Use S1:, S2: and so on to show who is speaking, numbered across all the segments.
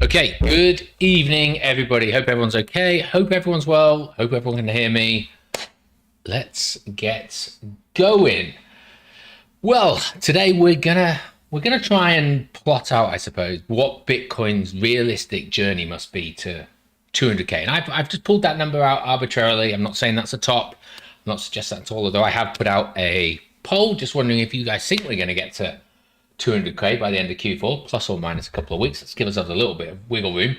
S1: Okay, good evening, everybody. Hope everyone's okay. Hope everyone's well. Hope everyone can hear me. Let's get going. Well, today we're gonna try and plot out, I suppose, what Bitcoin's realistic journey must be to 200k. And I've just pulled that number out arbitrarily. I'm not saying that's the top. I'm not suggesting that's all, although I have put out a poll. Just wondering if you guys think we're going to get to 200k by the end of Q4, plus or minus a couple of weeks. Let's give ourselves a little bit of wiggle room.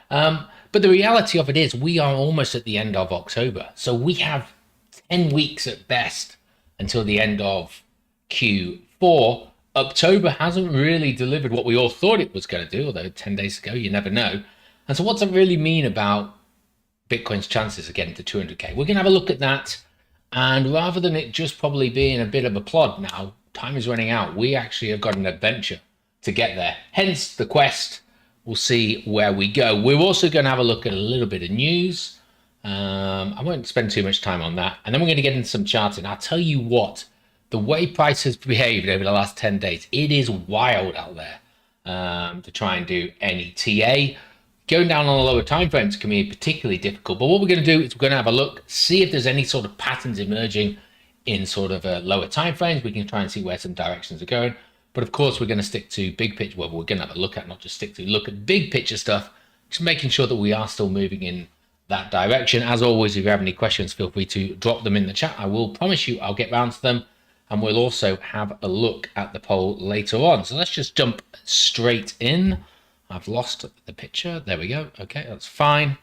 S1: But the reality of it is we are almost at the end of October. So we have 10 weeks at best until the end of Q4. October hasn't really delivered what we all thought it was going to do, although 10 days ago, you never know. And so what's that really mean about Bitcoin's chances of getting to 200k? We're going to have a look at that. And rather than it just probably being a bit of a plod now, time is running out. We actually have got an adventure to get there. Hence the quest. We'll see where we go. We're also going to have a look at a little bit of news. I won't spend too much time on that. And then we're going to get into some charting. I'll tell you what, the way price has behaved over the last 10 days, it is wild out there to try and do any TA. Going down on the lower time frames can be particularly difficult. But what we're going to do is we're going to have a look, see if there's any sort of patterns emerging in sort of lower time frames. We can try and see where some directions are going. But of course, we're going to stick to big picture. Well, we're going to have a look at, not just stick to, look at big picture stuff, just making sure that we are still moving in that direction. As always, if you have any questions, feel free to drop them in the chat. I will promise you I'll get round to them. And we'll also have a look at the poll later on. So let's just jump straight in. I've lost the picture. There we go. Okay, that's fine.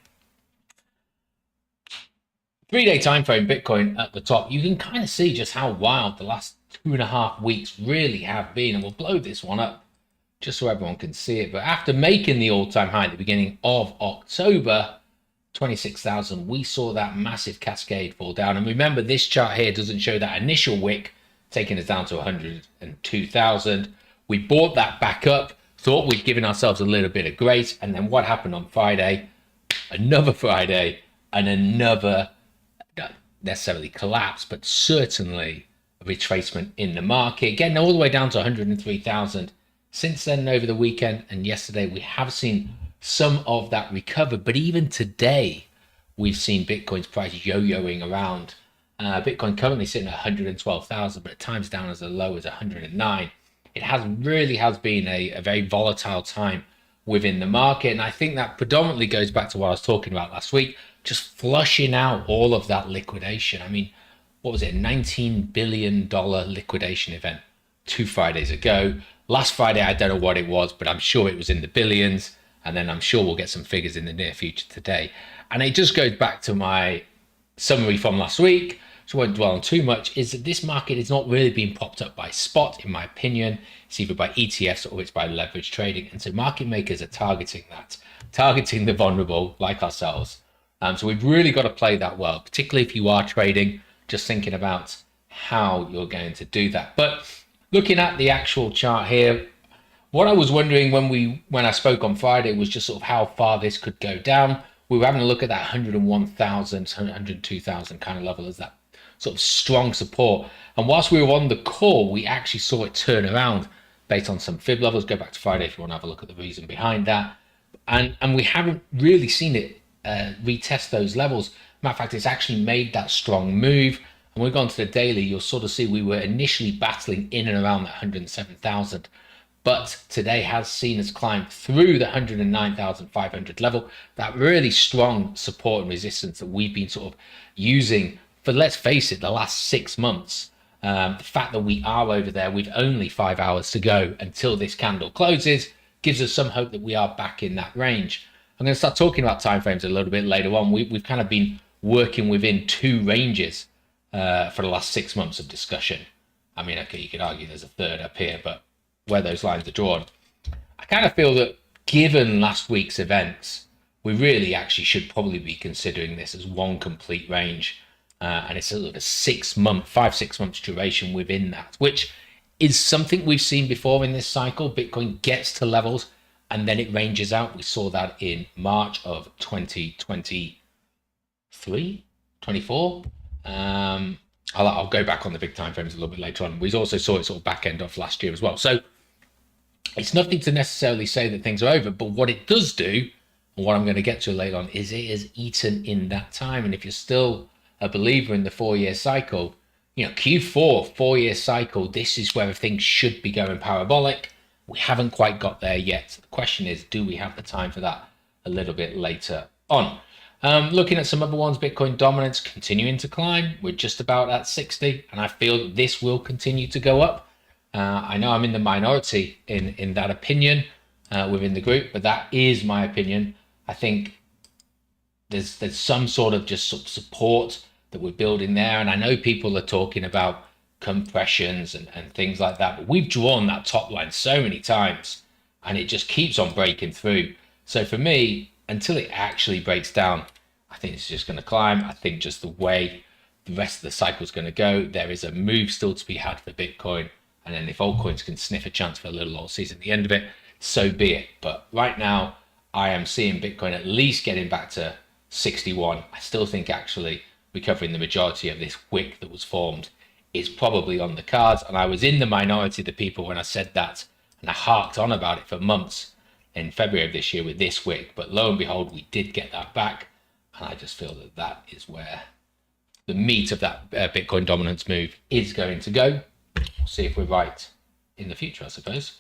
S1: 3-day time frame Bitcoin at the top. You can kind of see just how wild the last 2.5 weeks really have been. And we'll blow this one up just so everyone can see it. But after making the all-time high at the beginning of October, 26,000, we saw that massive cascade fall down. And remember, this chart here doesn't show that initial wick taking us down to 102,000. We bought that back up, thought we'd given ourselves a little bit of grace. And then what happened on Friday? Another Friday and another, not necessarily collapse, but certainly a retracement in the market, getting all the way down to 103,000. Since then, over the weekend and yesterday, we have seen some of that recover. But even today, we've seen Bitcoin's price yo-yoing around. Bitcoin currently sitting at 112,000, but at times down as low as 109. It really has been a very volatile time within the market. And I think that predominantly goes back to what I was talking about last week, just flushing out all of that liquidation. I mean, what was it? $19 billion liquidation event 2 Fridays ago. Last Friday, I don't know what it was, but I'm sure it was in the billions. And then I'm sure we'll get some figures in the near future today. And it just goes back to my summary from last week, so I won't dwell on too much, is that this market is not really being propped up by spot, in my opinion. It's either by ETFs or it's by leverage trading. And so market makers are targeting that, targeting the vulnerable like ourselves. So we've really got to play that well, particularly if you are trading, just thinking about how you're going to do that. But looking at the actual chart here, what I was wondering when I spoke on Friday was just sort of how far this could go down. We were having a look at that 101,000, 102,000 kind of level as that sort of strong support. And whilst we were on the call, we actually saw it turn around based on some fib levels. Go back to Friday if you want to have a look at the reason behind that. And we haven't really seen it retest those levels. Matter of fact, it's actually made that strong move. And we've gone to the daily, you'll sort of see we were initially battling in and around that 107,000. But today has seen us climb through the 109,500 level, that really strong support and resistance that we've been sort of using for, let's face it, the last 6 months. The fact that we are over there with only 5 hours to go until this candle closes gives us some hope that we are back in that range. I'm going to start talking about timeframes a little bit later on. We've kind of been working within 2 ranges for the last 6 months of discussion. I mean, okay, you could argue there's a third up here, but where those lines are drawn, I kind of feel that given last week's events, we really actually should probably be considering this as one complete range. And it's sort of a 5-6 months duration within that, which is something we've seen before in this cycle. Bitcoin gets to levels and then it ranges out. We saw that in March of 24. I'll go back on the big time frames a little bit later on. We also saw it sort of back end off last year as well. So It's nothing to necessarily say that things are over, but what it does do, and what I'm going to get to later on, is it has eaten in that time. And if you're still a believer in the 4-year cycle, Q4, 4-year cycle, this is where things should be going parabolic. We haven't quite got there yet. The question is, do we have the time for that a little bit later on? Looking at some other ones, Bitcoin dominance continuing to climb. We're just about at 60, and I feel that this will continue to go up. I know I'm in the minority in that opinion within the group, but that is my opinion. I think there's some sort of just support that we're building there, and I know people are talking about compressions and things like that, but we've drawn that top line so many times, and it just keeps on breaking through. So for me, until it actually breaks down, I think it's just going to climb. I think just the way the rest of the cycle is going to go, there is a move still to be had for Bitcoin. And then if altcoins can sniff a chance for a little alt season at the end of it, so be it. But right now, I am seeing Bitcoin at least getting back to 61. I still think actually recovering the majority of this wick that was formed is probably on the cards. And I was in the minority of the people when I said that, and I harked on about it for months in February of this year with this wick. But lo and behold, we did get that back. And I just feel that that is where the meat of that Bitcoin dominance move is going to go. We'll see if we're right in the future, I suppose.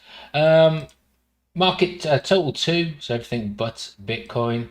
S1: Market total 2, so everything but Bitcoin.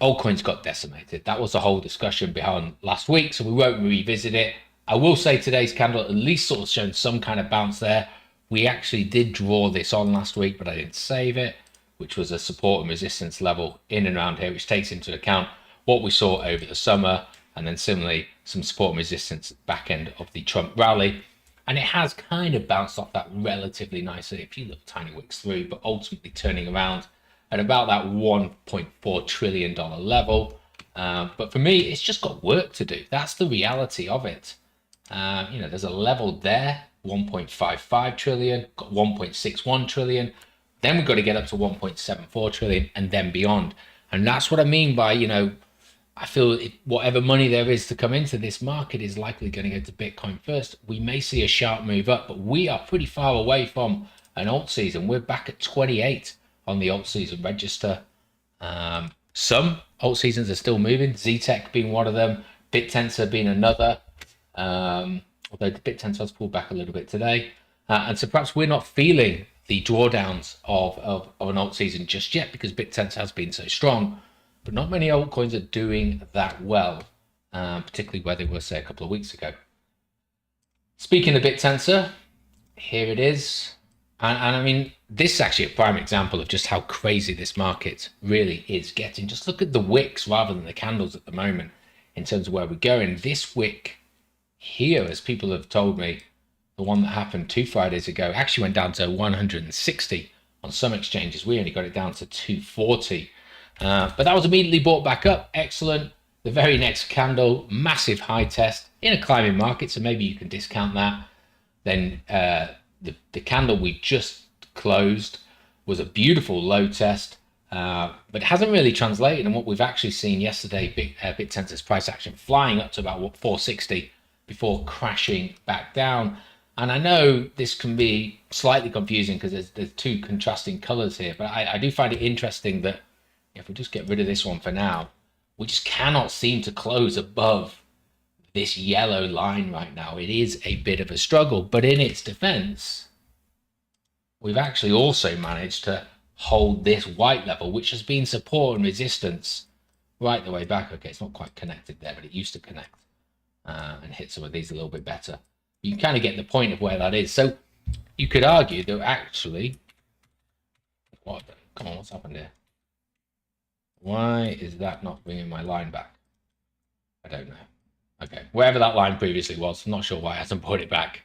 S1: Altcoins got decimated. That was the whole discussion behind last week, so we won't revisit it. I will say today's candle at least sort of shown some kind of bounce there. We actually did draw this on last week, but I didn't save it, which was a support and resistance level in and around here, which takes into account what we saw over the summer, and then similarly some support and resistance back end of the Trump rally. And it has kind of bounced off that relatively nicely, a few little tiny wicks through, but ultimately turning around at about that $1.4 trillion level. But for me, it's just got work to do. That's the reality of it. There's a level there, 1.55 trillion, got 1.61 trillion. Then we've got to get up to 1.74 trillion and then beyond. And that's what I mean by, I feel whatever money there is to come into this market is likely going to go to Bitcoin first. We may see a sharp move up, but we are pretty far away from an alt season. We're back at 28 on the alt season register. Some alt seasons are still moving, ZTech being one of them, BitTensor being another, although the BitTensor has pulled back a little bit today. And so perhaps we're not feeling the drawdowns of an alt season just yet because BitTensor has been so strong. But not many altcoins are doing that well, particularly where they were, say, a couple of weeks ago. Speaking of BitTensor, here it is. And I mean, this is actually a prime example of just how crazy this market really is getting. Just look at the wicks rather than the candles at the moment in terms of where we're going. This wick here, as people have told me, the one that happened 2 Fridays ago, actually went down to 160 on some exchanges. We only got it down to 240. But that was immediately bought back up. Excellent. The very next candle, massive high test in a climbing market, so maybe you can discount that. Then the candle we just closed was a beautiful low test, but it hasn't really translated. And what we've actually seen yesterday, BitTensor's price action flying up to about 460 before crashing back down. And I know this can be slightly confusing because there's two contrasting colors here, but I do find it interesting that if we just get rid of this one for now, we just cannot seem to close above this yellow line right now. It is a bit of a struggle, but in its defense, we've actually also managed to hold this white level, which has been support and resistance right the way back. Okay, it's not quite connected there, but it used to connect and hit some of these a little bit better. You can kind of get the point of where that is. So you could argue that actually, come on, what's happened here? Why is that not bringing my line back? I don't know. Okay, wherever that line previously was, I'm not sure why it hasn't brought it back.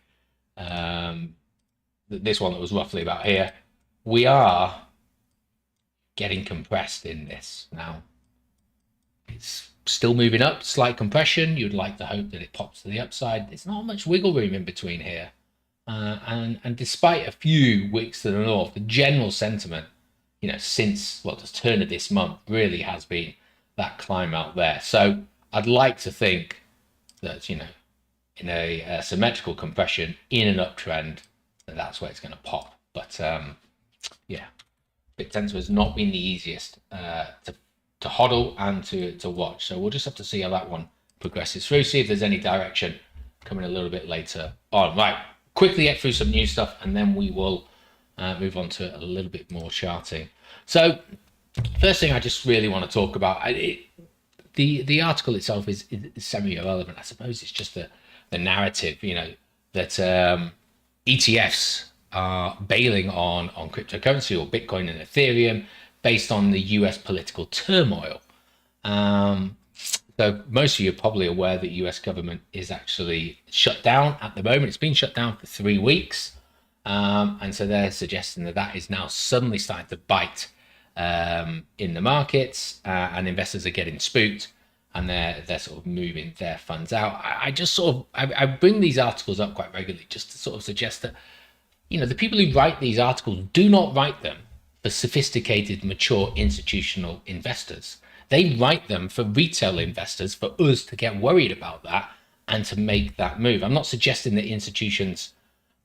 S1: This one that was roughly about here. We are getting compressed in this now. It's still moving up, slight compression. You'd like to hope that it pops to the upside. There's not much wiggle room in between here. And despite a few wicks to the north, the general sentiment, since the turn of this month really has been that climb out there. So I'd like to think that, in a symmetrical compression in an uptrend, that's where it's going to pop. But yeah, BitTensor has not been the easiest to hodl and to watch. So we'll just have to see how that one progresses through, see if there's any direction coming a little bit later on. Right, quickly get through some new stuff, and then we will move on to a little bit more charting. So first thing I just really want to talk about, the article itself is semi-irrelevant. I suppose it's just the narrative, you know, that ETFs are bailing on cryptocurrency or Bitcoin and Ethereum based on the US political turmoil. So most of you are probably aware that the US government is actually shut down at the moment. It's been shut down for 3 weeks. And so they're suggesting that is now suddenly starting to bite in the markets, and investors are getting spooked, and they're sort of moving their funds out. I just sort of I bring these articles up quite regularly just to sort of suggest that, you know, the people who write these articles do not write them for sophisticated, mature institutional investors. They write them for retail investors, for us to get worried about that and to make that move. I'm not suggesting that institutions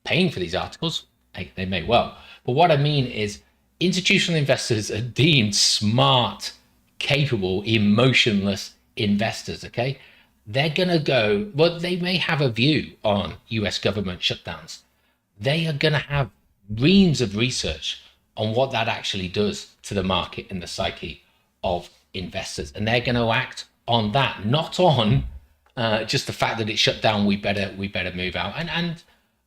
S1: paying for these articles, they may well, but what I mean is institutional investors are deemed smart, capable, emotionless investors. Okay, they're gonna go, well, they may have a view on US government shutdowns. They are gonna have reams of research on what that actually does to the market and the psyche of investors, and they're going to act on that, not on just the fact that it's shut down. We better move out. And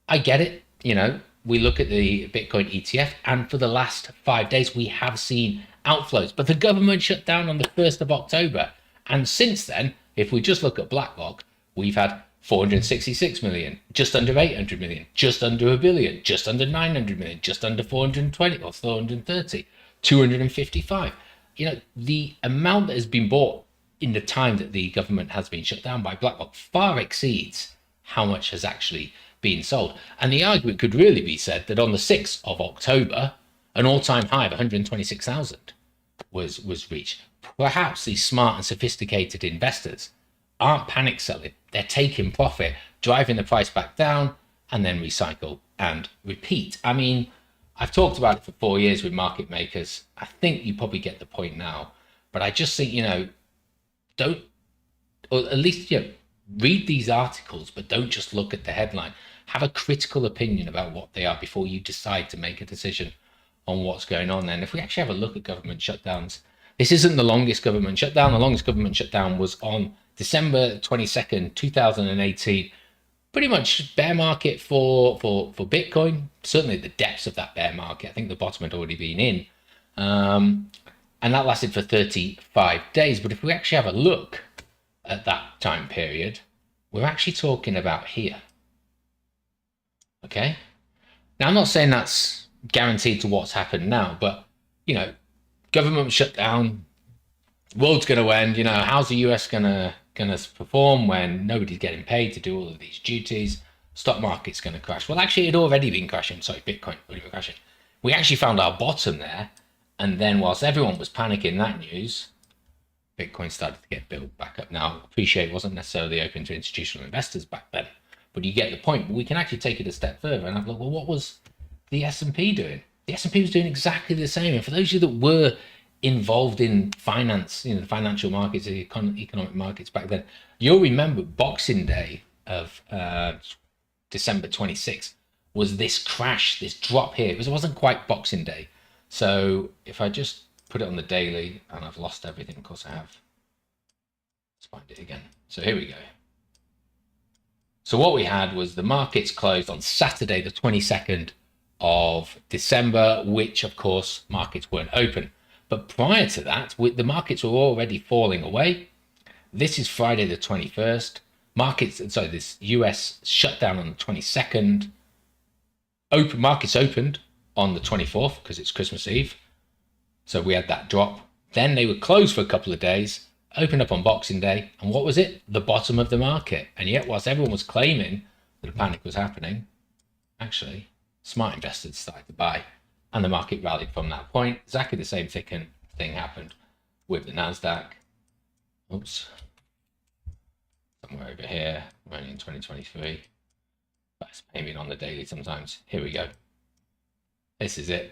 S1: I get it. You know, we look at the Bitcoin ETF, and for the last 5 days we have seen outflows, but the government shut down on the 1st of October, and since then, if we just look at BlackRock, we've had 466 million, just under 800 million, just under a billion, just under 900 million, just under 420 or 430, 255. You know, the amount that has been bought in the time that the government has been shut down by BlackRock far exceeds how much has actually been sold. And the argument could really be said that on the 6th of October, an all-time high of 126,000 was reached. Perhaps these smart and sophisticated investors aren't panic selling. They're taking profit, driving the price back down, and then recycle and repeat. I mean, I've talked about it for 4 years with market makers. I think you probably get the point now. But I just think, you know, don't, or at least, you know, read these articles, but don't just look at the headline. Have a critical opinion about what they are before you decide to make a decision on what's going on. And if we actually have a look at government shutdowns, this isn't the longest government shutdown. The longest government shutdown was on December 22nd, 2018. Pretty much bear market for Bitcoin, certainly the depths of that bear market. I think the bottom had already been in. And that lasted for 35 days. But if we actually have a look at that time period, we're actually talking about here. Okay. Now, I'm not saying that's guaranteed to what's happened now, but, you know, government shut down, world's going to end. You know, how's the US going to perform when nobody's getting paid to do all of these duties? Stock market's going to crash. Well, actually, it had already been crashing. Sorry, Bitcoin already been crashing. We actually found our bottom there, and then whilst everyone was panicking that news, Bitcoin started to get built back up. Now, appreciate it wasn't necessarily open to institutional investors back then, but you get the point. But we can actually take it a step further and have a look. Well, what was the S&P doing? The S&P was doing exactly the same. And for those of you that were involved in finance, you know, the financial markets, the economic markets back then, you'll remember Boxing Day of December 26th was this crash, this drop here. It wasn't quite Boxing Day. So if I just put it on the daily, and I've lost everything, of course I have. Let's find it again. So here we go. So what we had was the markets closed on Saturday, the 22nd of December, which of course markets weren't open. But prior to that, the markets were already falling away. This is Friday the 21st. This US shut down on the 22nd. Markets opened on the 24th because it's Christmas Eve. So we had that drop. Then they were closed for a couple of days, opened up on Boxing Day. And what was it? The bottom of the market. And yet, whilst everyone was claiming that a panic was happening, actually, smart investors started to buy. And the market rallied from that point. Exactly the same thing happened with the NASDAQ. Oops. Somewhere over here, running in 2023. That's maybe on the daily sometimes. Here we go. This is it.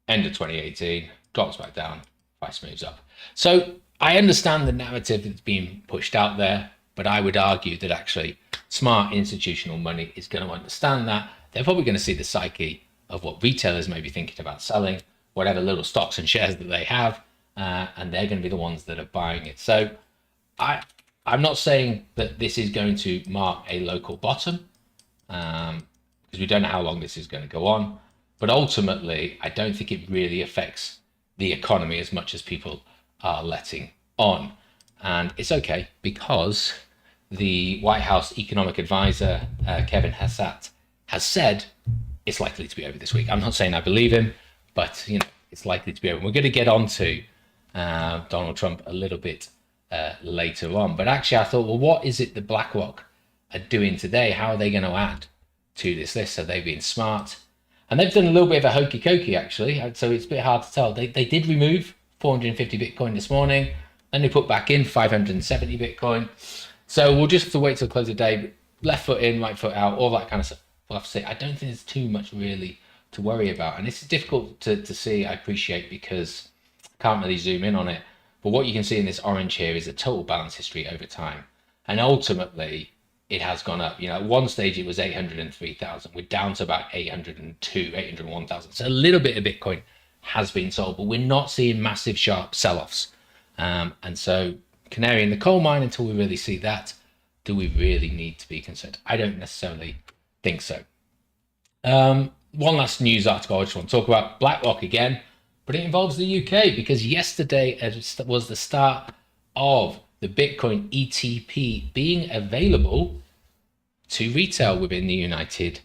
S1: End of 2018, drops back down, price moves up. So I understand the narrative that's being pushed out there, but I would argue that actually smart institutional money is going to understand that. They're probably going to see the psyche of what retailers may be thinking about selling, whatever little stocks and shares that they have, and they're going to be the ones that are buying it. So I'm not saying that this is going to mark a local bottom, because we don't know how long this is going to go on. But ultimately, I don't think it really affects the economy as much as people are letting on. And it's okay, because the White House economic advisor, Kevin Hassett, has said it's likely to be over this week. I'm not saying I believe him, but it's likely to be over. We're going to get on to Donald Trump a little bit later on. But actually, I thought, well, what is it that BlackRock are doing today? How are they going to add to this list? Are they being smart? And they've done a little bit of a hokey cokey, actually. So it's a bit hard to tell. They did remove 450 Bitcoin this morning. Then they put back in 570 Bitcoin. So we'll just have to wait till close of day. Left foot in, right foot out, all that kind of stuff. We'll have to say, I don't think there's too much really to worry about. And this is difficult to see, I appreciate, because I can't really zoom in on it. But what you can see in this orange here is the total balance history over time. And ultimately, it has gone up. At one stage, it was 803,000. We're down to about 802, 801,000. So a little bit of Bitcoin has been sold, but we're not seeing massive, sharp sell-offs. And so canary in the coal mine, until we really see that, do we really need to be concerned? I don't necessarily think so. One last news article I just want to talk about. BlackRock again, but it involves the UK, because yesterday was the start of the Bitcoin ETP being available to retail within the United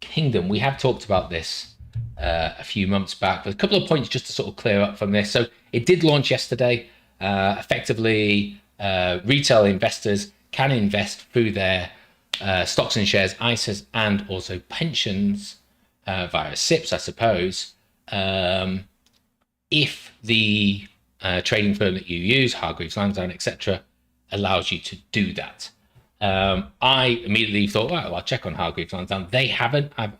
S1: Kingdom. We have talked about this a few months back, but a couple of points just to sort of clear up from this. So it did launch yesterday. Effectively, retail investors can invest through their stocks and shares, ISAs, and also pensions via SIPs, I suppose, if the trading firm that you use, Hargreaves Lansdown, etc., allows you to do that. I immediately thought, well, I'll check on Hargreaves Lansdown. They haven't. I've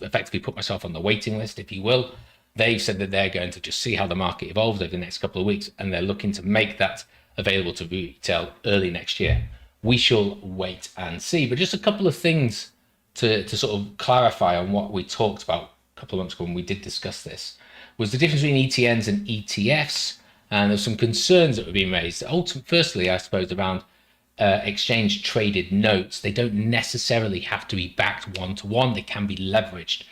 S1: effectively put myself on the waiting list, if you will. They've said that they're going to just see how the market evolves over the next couple of weeks, and they're looking to make that available to retail early next year. We shall wait and see. But just a couple of things to sort of clarify on what we talked about a couple of months ago when we did discuss this, was the difference between ETNs and ETFs. And there's some concerns that were being raised. Firstly, I suppose, around exchange traded notes. They don't necessarily have to be backed one-to-one. They can be leveraged.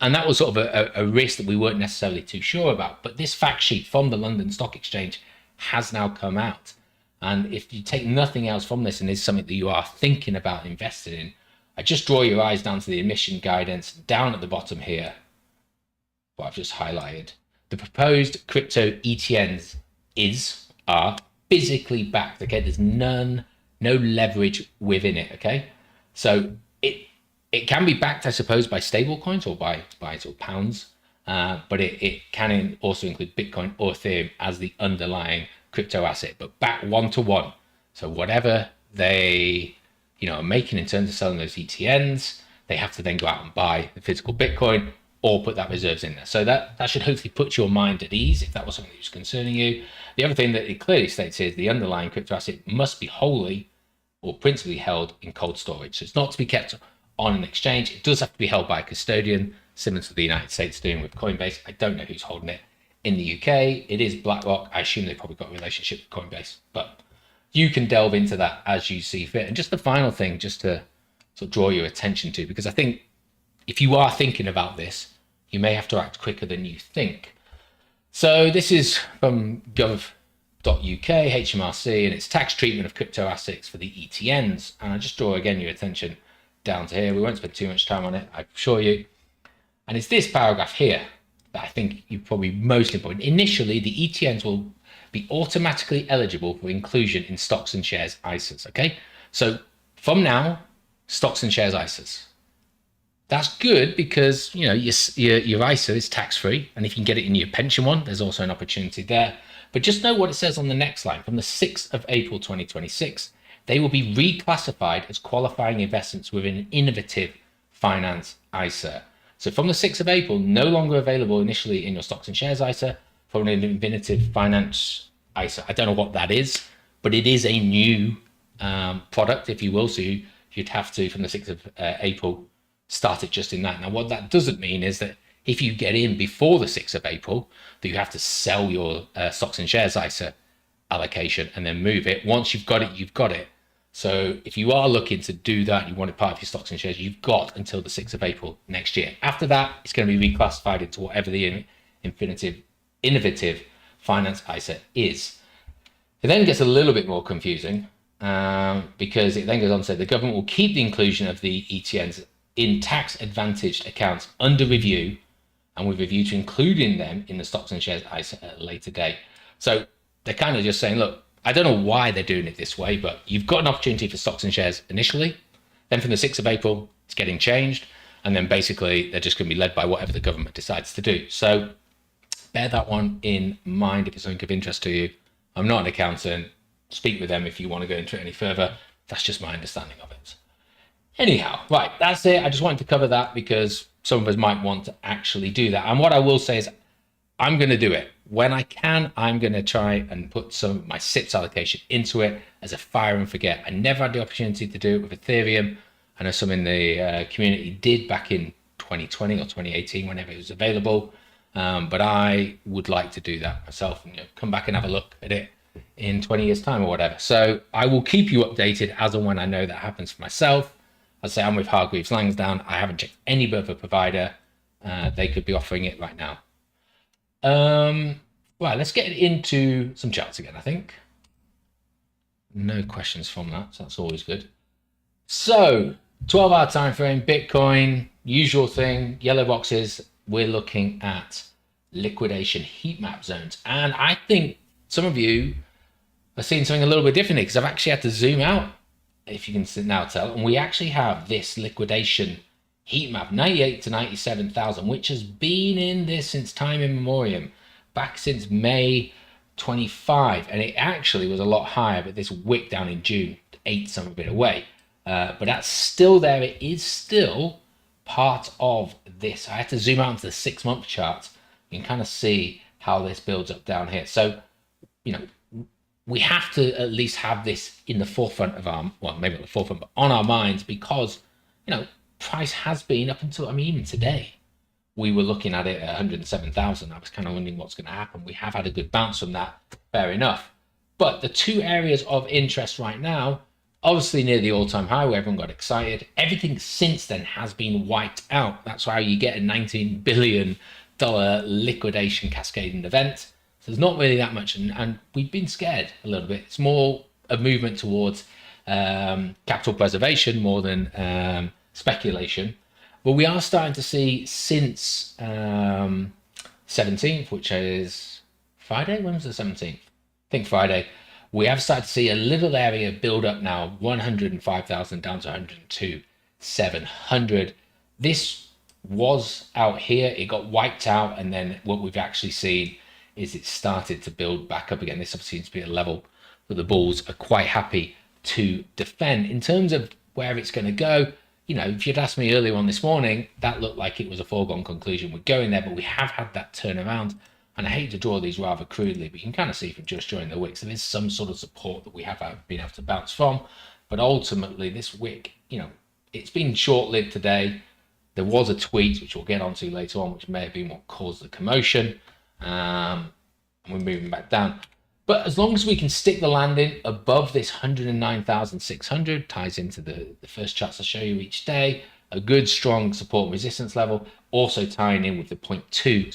S1: And that was sort of a risk that we weren't necessarily too sure about. But this fact sheet from the London Stock Exchange has now come out. And if you take nothing else from this, and it's something that you are thinking about investing in, I just draw your eyes down to the emission guidance down at the bottom here, what I've just highlighted. The proposed crypto ETNs are physically backed. Okay, there's no leverage within it. Okay, so it can be backed, I suppose, by stable coins or by sort of pounds, but it can also include Bitcoin or Ethereum as the underlying crypto asset, but back one-to-one. So whatever they are making in terms of selling those ETNs, they have to then go out and buy the physical Bitcoin or put that reserves in there. So that should hopefully put your mind at ease if that was something that was concerning you. The other thing that it clearly states here is the underlying crypto asset must be wholly or principally held in cold storage. So it's not to be kept on an exchange. It does have to be held by a custodian, similar to the United States doing with Coinbase. I don't know who's holding it in the UK. It is BlackRock. I assume they've probably got a relationship with Coinbase, but you can delve into that as you see fit. And just the final thing, just to sort of draw your attention to, because I think if you are thinking about this, you may have to act quicker than you think. So this is from gov.uk, HMRC, and it's tax treatment of crypto assets for the ETNs. And I just draw again your attention down to here. We won't spend too much time on it, I assure you. And it's this paragraph here that I think you probably most important. Initially, the ETNs will be automatically eligible for inclusion in stocks and shares ISAs. Okay, so from now, stocks and shares ISAs. That's good because your ISA is tax-free, and if you can get it in your pension one, there's also an opportunity there. But just know what it says on the next line. From the 6th of April 2026, they will be reclassified as qualifying investments within an innovative finance ISA. So So from the 6th of April, no longer available initially in your stocks and shares ISA, from an Infinitive Finance ISA. I don't know what that is, but it is a new product, if you will. So you'd have to, from the 6th of April, start it just in that. Now, what that doesn't mean is that if you get in before the 6th of April, that you have to sell your stocks and shares ISA allocation and then move it. Once you've got it, you've got it. So if you are looking to do that, you want it part of your stocks and shares, you've got until the 6th of April next year. After that, it's going to be reclassified into whatever the innovative finance ISA is. It then gets a little bit more confusing because it then goes on to say the government will keep the inclusion of the ETNs in tax advantaged accounts under review, and with a view to including them in the stocks and shares ISA at a later date. So they're kind of just saying, look, I don't know why they're doing it this way, but you've got an opportunity for stocks and shares initially. Then from the 6th of April, it's getting changed. And then basically they're just going to be led by whatever the government decides to do. So bear that one in mind if it's something of interest to you. I'm not an accountant. Speak with them if you want to go into it any further. That's just my understanding of it. Anyhow, right, that's it. I just wanted to cover that because some of us might want to actually do that. And what I will say is I'm going to do it. When I can, I'm going to try and put some of my SIPs allocation into it as a fire and forget. I never had the opportunity to do it with Ethereum. I know some in the community did back in 2020 or 2018, whenever it was available. But I would like to do that myself and come back and have a look at it in 20 years time or whatever. So I will keep you updated as and when I know that happens for myself. I'd say I'm with Hargreaves Lansdown. I haven't checked any other provider. They could be offering it right now. Right, let's get into some charts again, I think. No questions from that, so that's always good. So 12-hour time frame, Bitcoin, usual thing, yellow boxes. We're looking at liquidation heat map zones. And I think some of you are seeing something a little bit differently because I've actually had to zoom out, if you can now tell. And we actually have this liquidation heat map, 98 to 97,000, which has been in this since time immemorial, back since May 25. And it actually was a lot higher, but this wick down in June ate some of it away. But that's still there. It is still part of this. I had to zoom out into the 6-month chart. You can kind of see how this builds up down here. So, we have to at least have this in the forefront of our, well, maybe not the forefront, but on our minds, because, price has been up until, even today, we were looking at it at 107,000. I was kind of wondering what's going to happen. We have had a good bounce from that, fair enough. But the two areas of interest right now, obviously near the all-time high where everyone got excited. Everything since then has been wiped out. That's why you get a $19 billion liquidation cascading event. So there's not really that much, and we've been scared a little bit. It's more a movement towards capital preservation more than speculation. But we are starting to see since 17th, which is Friday. When was the 17th? I think Friday. We have started to see a little area build up now, 105,000 down to 102,700. This was out here. It got wiped out. And then what we've actually seen is it started to build back up again. This obviously seems to be a level that the bulls are quite happy to defend. In terms of where it's going to go, if you'd asked me earlier on this morning, that looked like it was a foregone conclusion. We're going there, but we have had that turnaround. And I hate to draw these rather crudely, but you can kind of see from just joining the wicks, there is some sort of support that we have been able to bounce from. But ultimately, this wick, it's been short-lived today. There was a tweet, which we'll get onto later on, which may have been what caused the commotion. And we're moving back down. But as long as we can stick the landing above this 109,600, ties into the first charts I show you each day, a good strong support resistance level, also tying in with the 2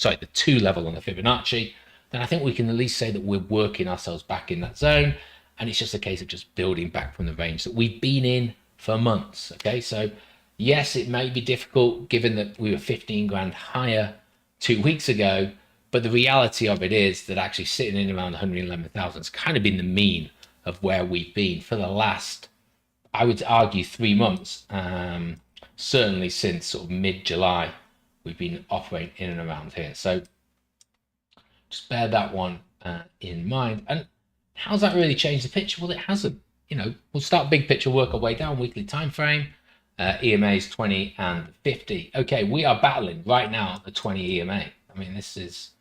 S1: level on the Fibonacci, then I think we can at least say that we're working ourselves back in that zone. And it's just a case of just building back from the range that we've been in for months. Okay, so yes, it may be difficult given that we were 15 grand higher 2 weeks ago. But the reality of it is that actually sitting in around 111,000 has kind of been the mean of where we've been for the last, I would argue, 3 months. Certainly since sort of mid-July, we've been operating in and around here. So just bear that one in mind. And how's that really changed the picture? Well, it hasn't. We'll start big picture, work our way down, weekly time frame. EMAs 20 and 50. Okay, we are battling right now at the 20 EMA. I mean, this is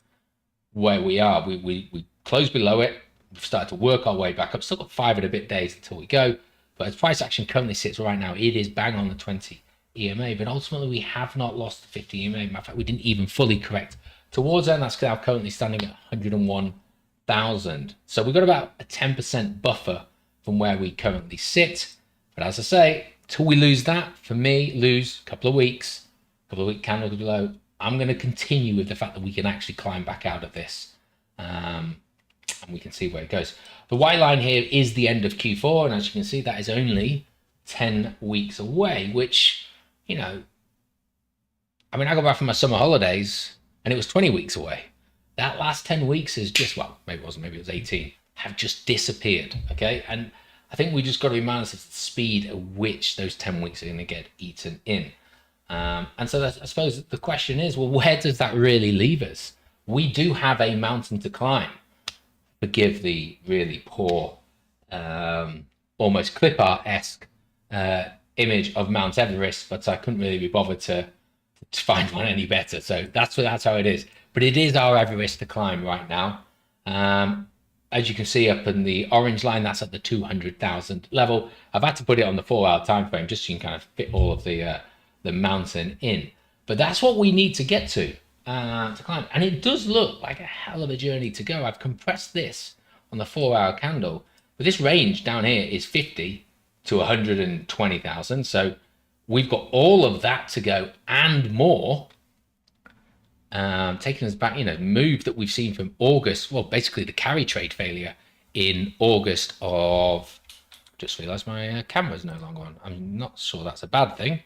S1: where we are. We closed below it. We've started to work our way back up. Still got 5 and a bit days until we go. But as price action currently sits right now, it is bang on the 20 EMA. But ultimately, we have not lost the 50 EMA. Matter of fact, we didn't even fully correct towards that. And that's now currently standing at 101,000. So we've got about a 10% buffer from where we currently sit. But as I say, till we lose that, for me, lose a couple of week candles below, I'm going to continue with the fact that we can actually climb back out of this. And we can see where it goes. The white line here is the end of Q4. And as you can see, that is only 10 weeks away, which, you know, I mean, I got back from my summer holidays and it was 20 weeks away. That last 10 weeks is just, well, maybe it wasn't, maybe it was 18, have just disappeared, okay? And I think we just got to remind us of the speed at which those 10 weeks are going to get eaten in. And so I suppose the question is, well, where does that really leave us? We do have a mountain to climb. Forgive the really poor, almost clip art-esque image of Mount Everest, but I couldn't really be bothered to find one any better. So that's how it is. But it is our Everest to climb right now. As you can see up in the orange line, that's at the 200,000 level. I've had to put it on the 4-hour time frame just so you can kind of fit all of the mountain in. But that's what we need to get to climb. And it does look like a hell of a journey to go. I've compressed this on the 4-hour candle. But this range down here is 50 to 120,000. So we've got all of that to go and more. Taking us back, you know, move that we've seen from August, well, basically the carry trade failure in August of, just realized my camera's no longer on. I'm not sure that's a bad thing,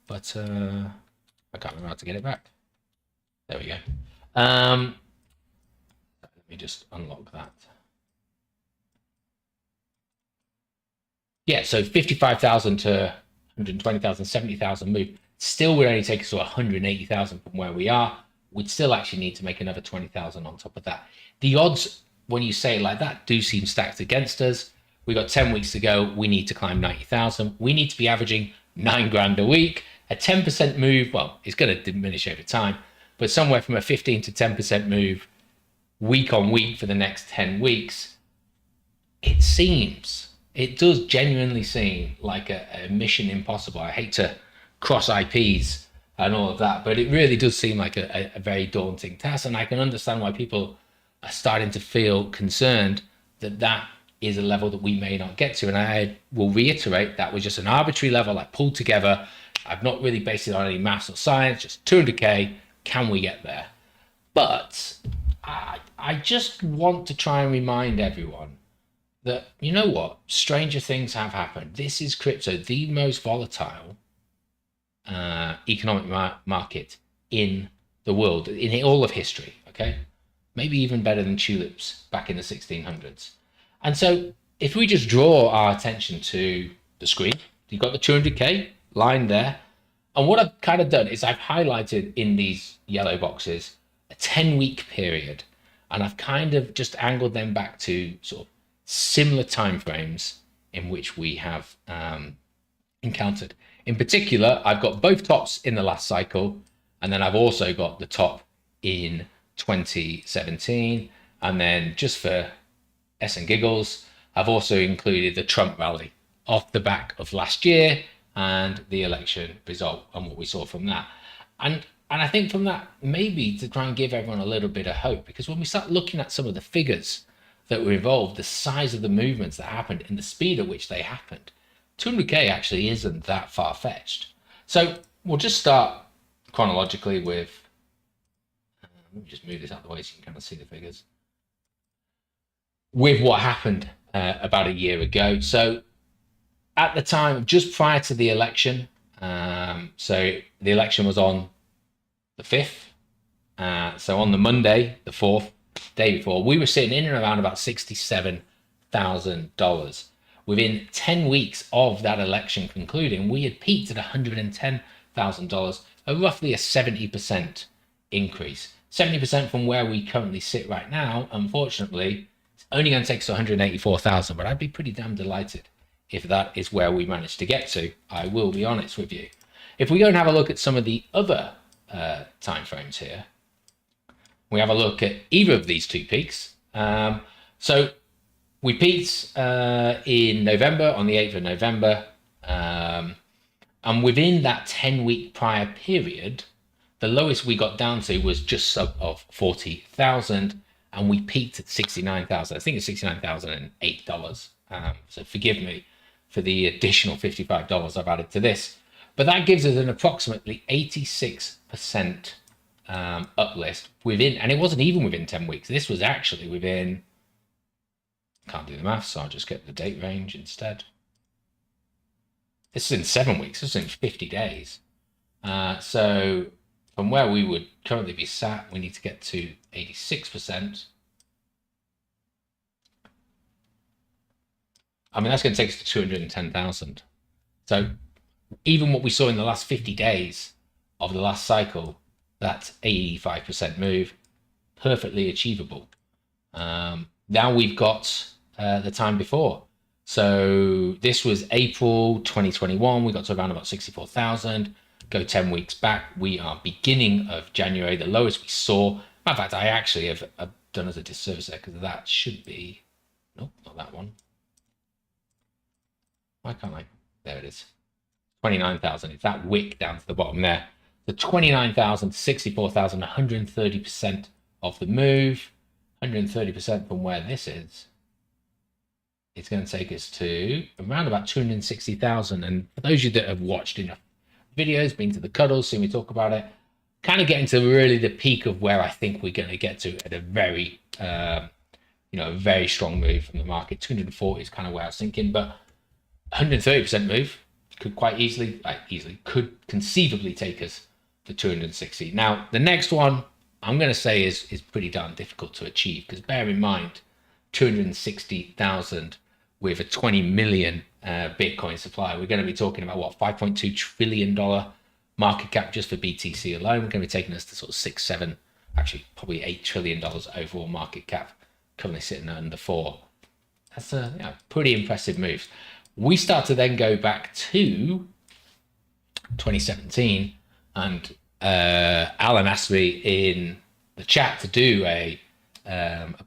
S1: but I can't remember how to get it back. There we go. Let me just unlock that. Yeah, so 55,000 to 120,000, 70,000 move. Still would only take us to 180,000 from where we are. We'd still actually need to make another 20,000 on top of that. The odds, when you say it like that, do seem stacked against us. We got 10 weeks to go. We need to climb 90,000. We need to be averaging 9 grand a week. A 10% move, well, it's going to diminish over time, but somewhere from a 15 to 10% move week on week for the next 10 weeks, it does genuinely seem like a mission impossible. I hate to cross IPs and all of that, but it really does seem like a very daunting task. And I can understand why people are starting to feel concerned that that is a level that we may not get to. And I will reiterate, that was just an arbitrary level I pulled together. I've not really based it on any maths or science, just 200K. Can we get there? But I just want to try and remind everyone that, you know what, stranger things have happened. This is crypto, the most volatile economic market in the world, in all of history, okay? Maybe even better than tulips back in the 1600s. And so if we just draw our attention to the screen, you've got the 200K line there. And what I've kind of done is I've highlighted in these yellow boxes a 10-week period. And I've kind of just angled them back to sort of similar timeframes in which we have encountered. In particular, I've got both tops in the last cycle, and then I've also got the top in 2017. And then just for S and giggles, I've also included the Trump rally off the back of last year and the election result and what we saw from that. And I think from that, maybe to try and give everyone a little bit of hope, because when we start looking at some of the figures that were involved, the size of the movements that happened and the speed at which they happened, 200K actually isn't that far-fetched. So we'll just start chronologically with, let me just move this out of the way so you can kind of see the figures, with what happened about a year ago. So at the time, just prior to the election, so the election was on the 5th. So on the Monday, the 4th, day before, we were sitting in and around about $67,000. Within 10 weeks of that election concluding, we had peaked at $110,000, roughly a 70% increase. 70% from where we currently sit right now. Unfortunately, it's only going to take us to 184,000, but I'd be pretty damn delighted if that is where we manage to get to. I will be honest with you. If we go and have a look at some of the other time frames here, we have a look at either of these two peaks. So we peaked in November, on the 8th of November, and within that 10-week prior period, the lowest we got down to was just sub of 40,000, and we peaked at 69,000. I think it's $69,008. So forgive me for the additional $55 I've added to this, but that gives us an approximately 86% uplift within, and it wasn't even within 10 weeks. This was actually within, can't do the math, so I'll just get the date range instead. This is in 7 weeks. This is in 50 days. So from where we would currently be sat, we need to get to 86%. I mean, that's going to take us to 210,000. So even what we saw in the last 50 days of the last cycle, that's 85% move, perfectly achievable. Now we've got the time before. So this was April 2021. We got to around about 64,000. Go 10 weeks back. We are beginning of January, the lowest we saw. In fact, I actually have done us a disservice there, because that should be, nope, not that one. Why can't I? There it is. 29,000. It's that wick down to the bottom there. The 29,000 to 64,000, 130% of the move, 130% from where this is. It's going to take us to around about 260,000. And for those of you that have watched enough videos, been to the cuddles, seen me talk about it, kind of getting to really the peak of where I think we're going to get to at a very, a very strong move from the market. 240 is kind of where I was thinking, but 130% move could quite easily, could conceivably take us to 260. Now, the next one I'm going to say is pretty darn difficult to achieve, because bear in mind, 260,000 with a 20 million Bitcoin supply. We're going to be talking about what, $5.2 trillion market cap just for BTC alone. We're going to be taking us to sort of 6, 7, actually probably $8 trillion overall market cap, currently sitting at under 4. That's a pretty impressive move. We start to then go back to 2017, and Alan asked me in the chat to do a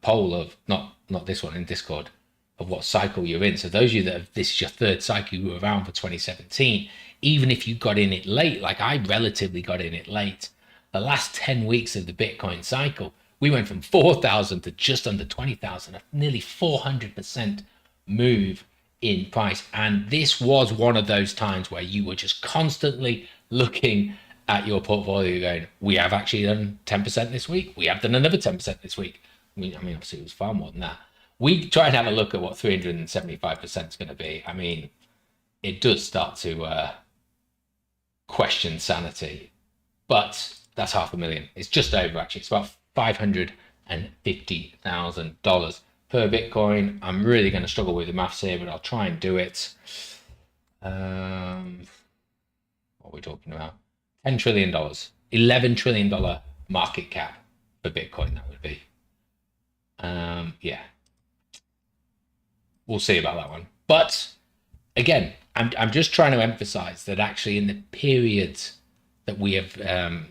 S1: poll of not this one in Discord, of what cycle you're in. So those of you that have, this is your third cycle, you were around for 2017, even if you got in it late, like I relatively got in it late, the last 10 weeks of the Bitcoin cycle, we went from 4,000 to just under 20,000, a nearly 400% move in price. And this was one of those times where you were just constantly looking at your portfolio going, we have actually done 10% this week. We have done another 10% this week. I mean, obviously it was far more than that. We try and have a look at what 375% is going to be. I mean, it does start to question sanity, but that's $500,000. It's just over, actually. It's about $550,000 per Bitcoin. I'm really going to struggle with the maths here, but I'll try and do it. What are we talking about? $10 trillion, $11 trillion market cap for Bitcoin, that would be. Yeah. We'll see about that one. But again, I'm just trying to emphasize that actually in the periods that we have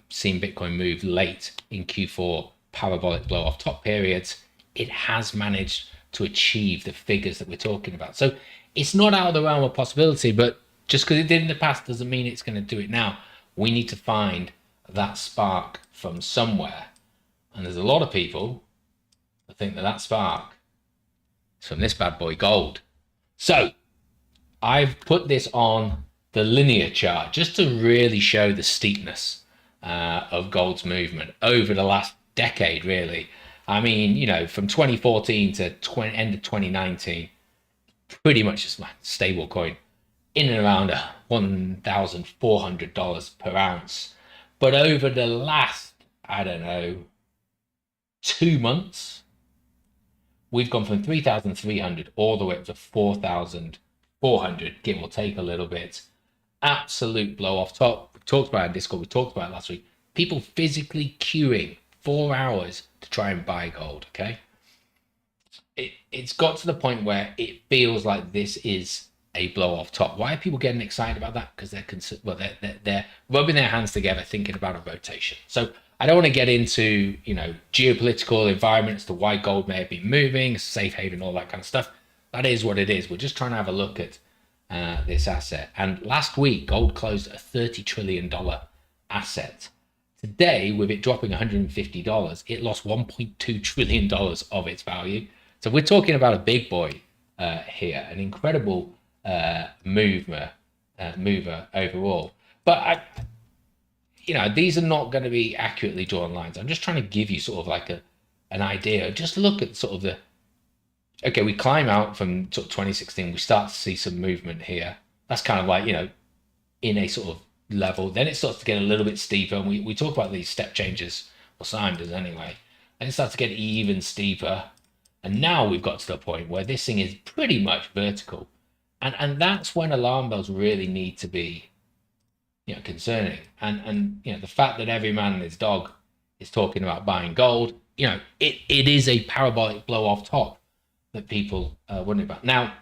S1: seen Bitcoin move late in Q4, parabolic blow off top periods, it has managed to achieve the figures that we're talking about. So it's not out of the realm of possibility, but just because it did in the past doesn't mean it's going to do it now. We need to find that spark from somewhere. And there's a lot of people that think that spark is from this bad boy, gold. So I've put this on the linear chart just to really show the steepness of gold's movement over the last decade, really. I mean, from 2014 to end of 2019, pretty much just my stable coin in and around $1,400 per ounce. But over the last, 2 months, we've gone from 3,300 all the way up to 4,400, give or take a little bit. Absolute blow off top. We talked about it in Discord. We talked about it last week. People physically queuing 4 hours to try and buy gold. Okay. It's got to the point where it feels like this is a blow off top. Why are people getting excited about that? Because they're rubbing their hands together thinking about a rotation. So I don't want to get into, you know, geopolitical environment as to why gold may have been moving, safe haven, all that kind of stuff. That is what it is. We're just trying to have a look at this asset. And last week, gold closed a $30 trillion asset. Today, with it dropping $150, it lost $1.2 trillion of its value. So we're talking about a big boy here, an incredible mover overall. But you know, these are not going to be accurately drawn lines. I'm just trying to give you sort of like an idea. Just look at sort of the, okay, we climb out from sort of 2016. We start to see some movement here. That's kind of like, you know, in a sort of level. Then it starts to get a little bit steeper. And we talk about these step changes, or Simons anyway. And it starts to get even steeper. And now we've got to the point where this thing is pretty much vertical. And that's when alarm bells really need to be, you know, concerning. And you know, the fact that every man and his dog is talking about buying gold, you know, it is a parabolic blow off top that people are wondering about. Now,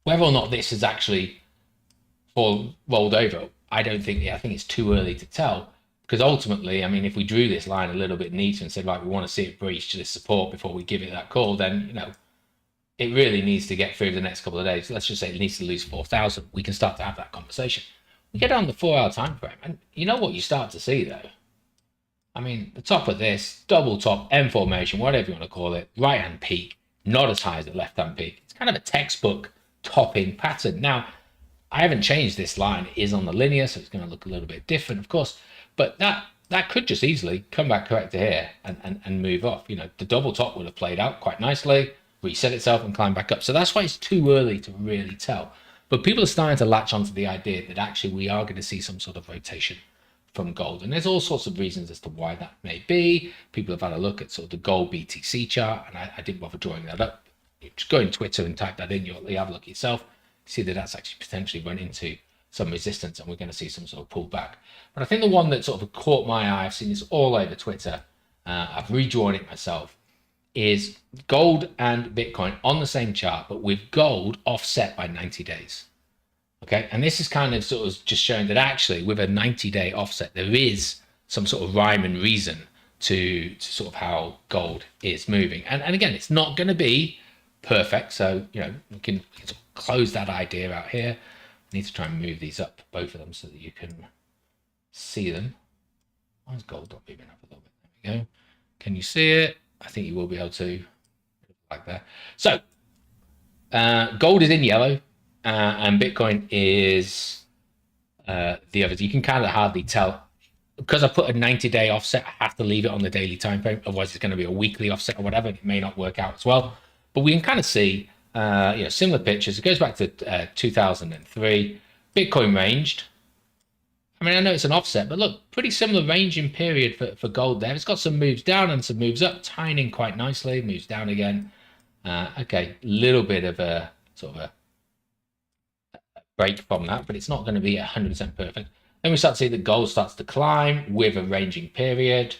S1: whether or not this is actually rolled over, I think it's too early to tell, because ultimately, I mean, if we drew this line a little bit neater and said, right, we want to see it breach to this support before we give it that call, then, you know, it really needs to get through the next couple of days. Let's just say it needs to lose 4,000. We can start to have that conversation. We get on the 4-hour time frame, and you know what you start to see though? I mean, the top of this, double top, M formation, whatever you want to call it, right-hand peak, not as high as the left-hand peak. It's kind of a textbook topping pattern. Now, I haven't changed this line. It is on the linear, so it's going to look a little bit different, of course. But that could just easily come back correct to here and move off. You know, the double top would have played out quite nicely, reset itself and climb back up. So that's why it's too early to really tell. But people are starting to latch onto the idea that actually we are going to see some sort of rotation from gold. And there's all sorts of reasons as to why that may be. People have had a look at sort of the gold BTC chart, and I didn't bother drawing that up. Just go on Twitter and type that in. You'll have a look yourself. See that that's actually potentially run into some resistance, and we're going to see some sort of pullback. But I think the one that sort of caught my eye, I've seen this all over Twitter, I've redrawn it myself, is gold and Bitcoin on the same chart, but with gold offset by 90 days. Okay, and this is kind of sort of just showing that actually with a 90-day offset, there is some sort of rhyme and reason to sort of how gold is moving. And again, it's not going to be perfect. So, you know, we can sort of close that idea out here. I need to try and move these up, both of them, so that you can see them. Why is gold not moving up a little bit? There we go. Can you see it? I think you will be able to, like that. So gold is in yellow, and Bitcoin is the others. You can kind of hardly tell. Because I put a 90-day offset, I have to leave it on the daily time frame. Otherwise, it's going to be a weekly offset or whatever. It may not work out as well. But we can kind of see, you know, similar pictures. It goes back to 2003. Bitcoin ranged. I mean, I know it's an offset, but look, pretty similar ranging period for gold there. It's got some moves down and some moves up, tying in quite nicely, moves down again. Okay, little bit of a sort of a break from that, but it's not going to be 100% perfect. Then we start to see that gold starts to climb with a ranging period.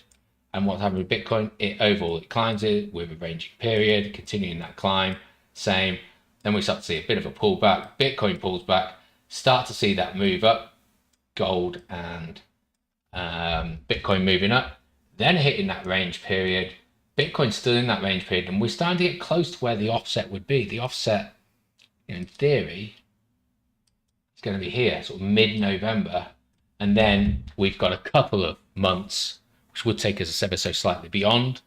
S1: And what's happening with Bitcoin, it climbs it with a ranging period, continuing that climb, same. Then we start to see a bit of a pullback. Bitcoin pulls back, start to see that move up, gold and Bitcoin moving up, then hitting that range period. Bitcoin's still in that range period, and we're starting to get close to where the offset would be. The offset, in theory, is going to be here, sort of mid-November. And then we've got a couple of months, which would take us ever so slightly beyond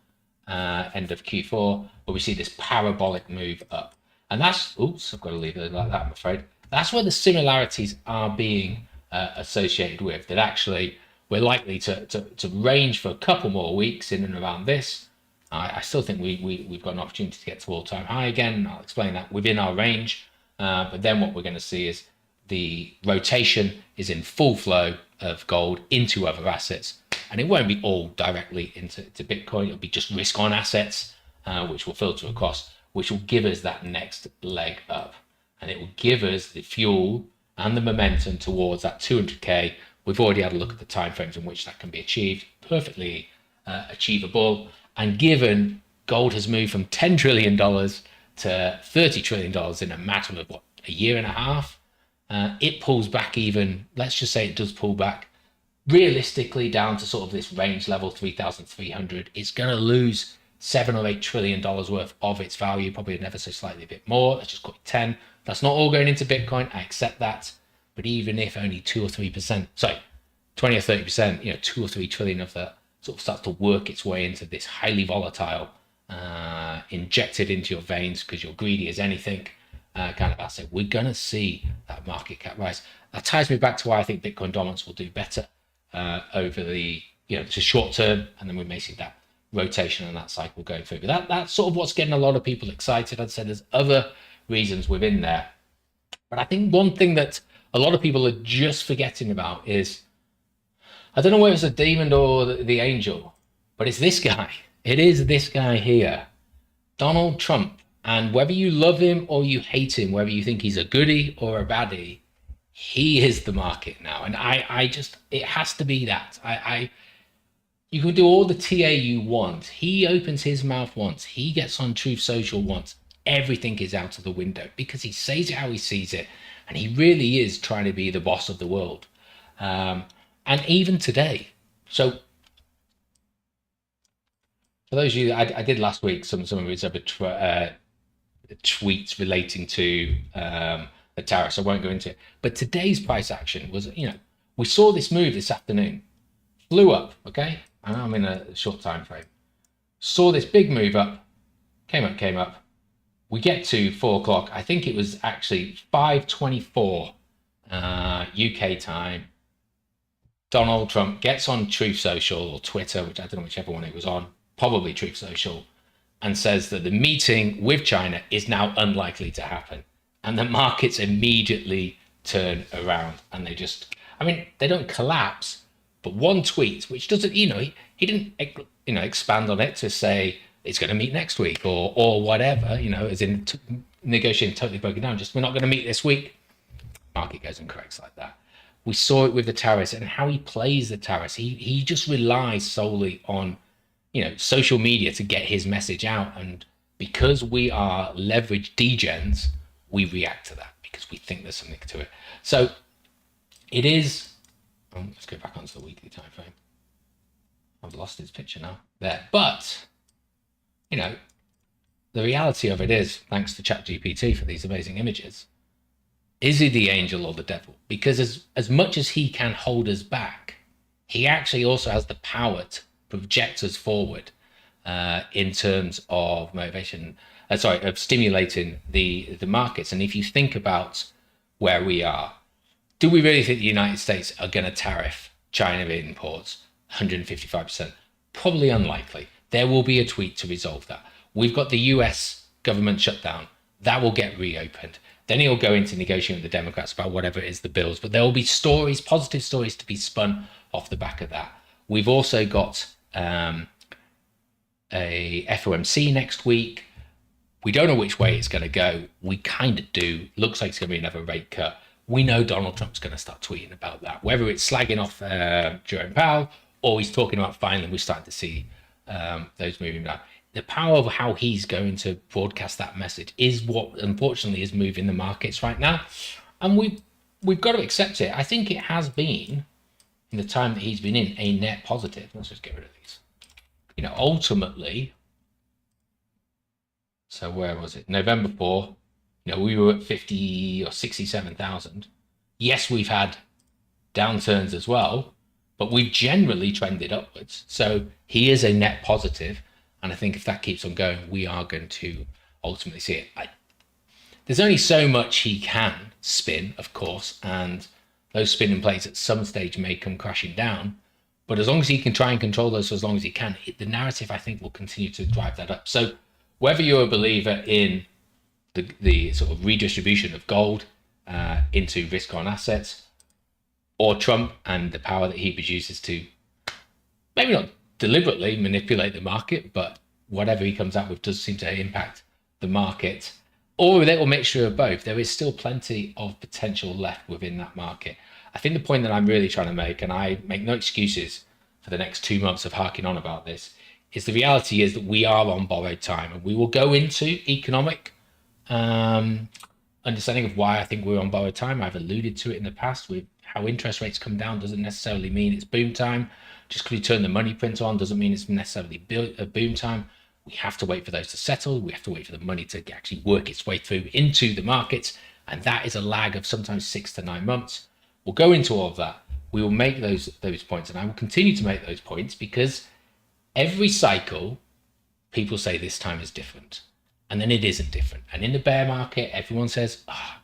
S1: end of Q4, where we see this parabolic move up. And that's, oops, I've got to leave it like that, I'm afraid. That's where the similarities are being associated with, that actually we're likely to range for a couple more weeks in and around this. I still think we've got an opportunity to get to all-time high again. I'll explain that within our range. But then what we're going to see is the rotation is in full flow of gold into other assets. And it won't be all directly into Bitcoin. It'll be just risk on assets, which will filter across, which will give us that next leg up. And it will give us the fuel and the momentum towards that 200K. We've already had a look at the timeframes in which that can be achieved, perfectly achievable. And given gold has moved from $10 trillion to $30 trillion in a matter of what, a year and a half. It pulls back even, let's just say it does pull back realistically down to sort of this range level, 3,300. It's going to lose $7 or $8 trillion worth of its value, probably never so slightly a bit more. Let's just call it 10. That's not all going into Bitcoin. I accept that. But even if only 2 or 3%, sorry, 20 or 30%, 2 or 3 trillion of that sort of starts to work its way into this highly volatile, injected into your veins because you're greedy as anything kind of asset, we're going to see that market cap rise. That ties me back to why I think Bitcoin dominance will do better over the short term, and then we may see that rotation and that cycle going through. But that's sort of what's getting a lot of people excited. I'd say there's other reasons within there, but I think one thing that a lot of people are just forgetting about is, I don't know whether it's a demon or the angel, but it's this guy. It is this guy here, Donald Trump. And whether you love him or you hate him, whether you think he's a goodie or a baddie, he is the market now. And I just, it has to be that. You can do all the TA you want. He opens his mouth once. He gets on Truth Social once. Everything is out of the window because he says it how he sees it. And he really is trying to be the boss of the world. And even today. So for those of you, I did last week some of his other tweets relating to the tariffs. I won't go into it. But today's price action was, we saw this move this afternoon. Flew up, okay? I know I'm in a short time frame. Saw this big move up. Came up. We get to 4 o'clock. I think it was actually 5:24 UK time. Donald Trump gets on Truth Social or Twitter, which I don't know whichever one it was on, probably Truth Social, and says that the meeting with China is now unlikely to happen. And the markets immediately turn around and they don't collapse, but one tweet, which doesn't, he didn't, expand on it to say it's going to meet next week or whatever, as in negotiating totally broken down, just we're not going to meet this week. Market goes and corrects like that. We saw it with the tariffs and how he plays the tariffs. He just relies solely on social media to get his message out. And because we are leveraged degens, we react to that because we think there's something to it. So it is, let's go back onto the weekly time frame. I've lost his picture now there. But, the reality of it is, thanks to ChatGPT for these amazing images, is he the angel or the devil? Because as much as he can hold us back, he actually also has the power to project us forward in terms of motivation, of stimulating the markets. And if you think about where we are, do we really think the United States are going to tariff China imports 155%? Probably unlikely. There will be a tweet to resolve that. We've got the US government shutdown. That will get reopened. Then he'll go into negotiating with the Democrats about whatever it is, the bills. But there will be stories, positive stories to be spun off the back of that. We've also got a FOMC next week. We don't know which way it's going to go. We kind of do. Looks like it's going to be another rate cut. We know Donald Trump's going to start tweeting about that, whether it's slagging off Jerome Powell or he's talking about finally we're starting to see those moving down. The power of how he's going to broadcast that message is what, unfortunately, is moving the markets right now. And we've got to accept it. I think it has been, in the time that he's been in, a net positive. Let's just get rid of these. Ultimately, so where was it? November 4, we were at 50 or 67,000. Yes, we've had downturns as well, but we've generally trended upwards. So he is a net positive. And I think if that keeps on going, we are going to ultimately see it. There's only so much he can spin, of course, and those spinning plates at some stage may come crashing down. But as long as he can try and control those for as long as he can, the narrative, I think, will continue to drive that up. So whether you're a believer in the sort of redistribution of gold into risk-on assets, or Trump and the power that he produces to maybe not deliberately manipulate the market, but whatever he comes out with does seem to impact the market, or a little mixture of both, there is still plenty of potential left within that market. I think the point that I'm really trying to make, and I make no excuses for the next 2 months of harking on about this, is the reality is that we are on borrowed time, and we will go into economic understanding of why I think we're on borrowed time. I've alluded to it in the past with how interest rates come down doesn't necessarily mean it's boom time. Just because we turn the money printer on doesn't mean it's necessarily a boom time. We have to wait for those to settle. We have to wait for the money to actually work its way through into the markets. And that is a lag of sometimes 6 to 9 months. We'll go into all of that. We will make those points, and I will continue to make those points because every cycle, people say this time is different, and then it isn't different. And in the bear market, everyone says, I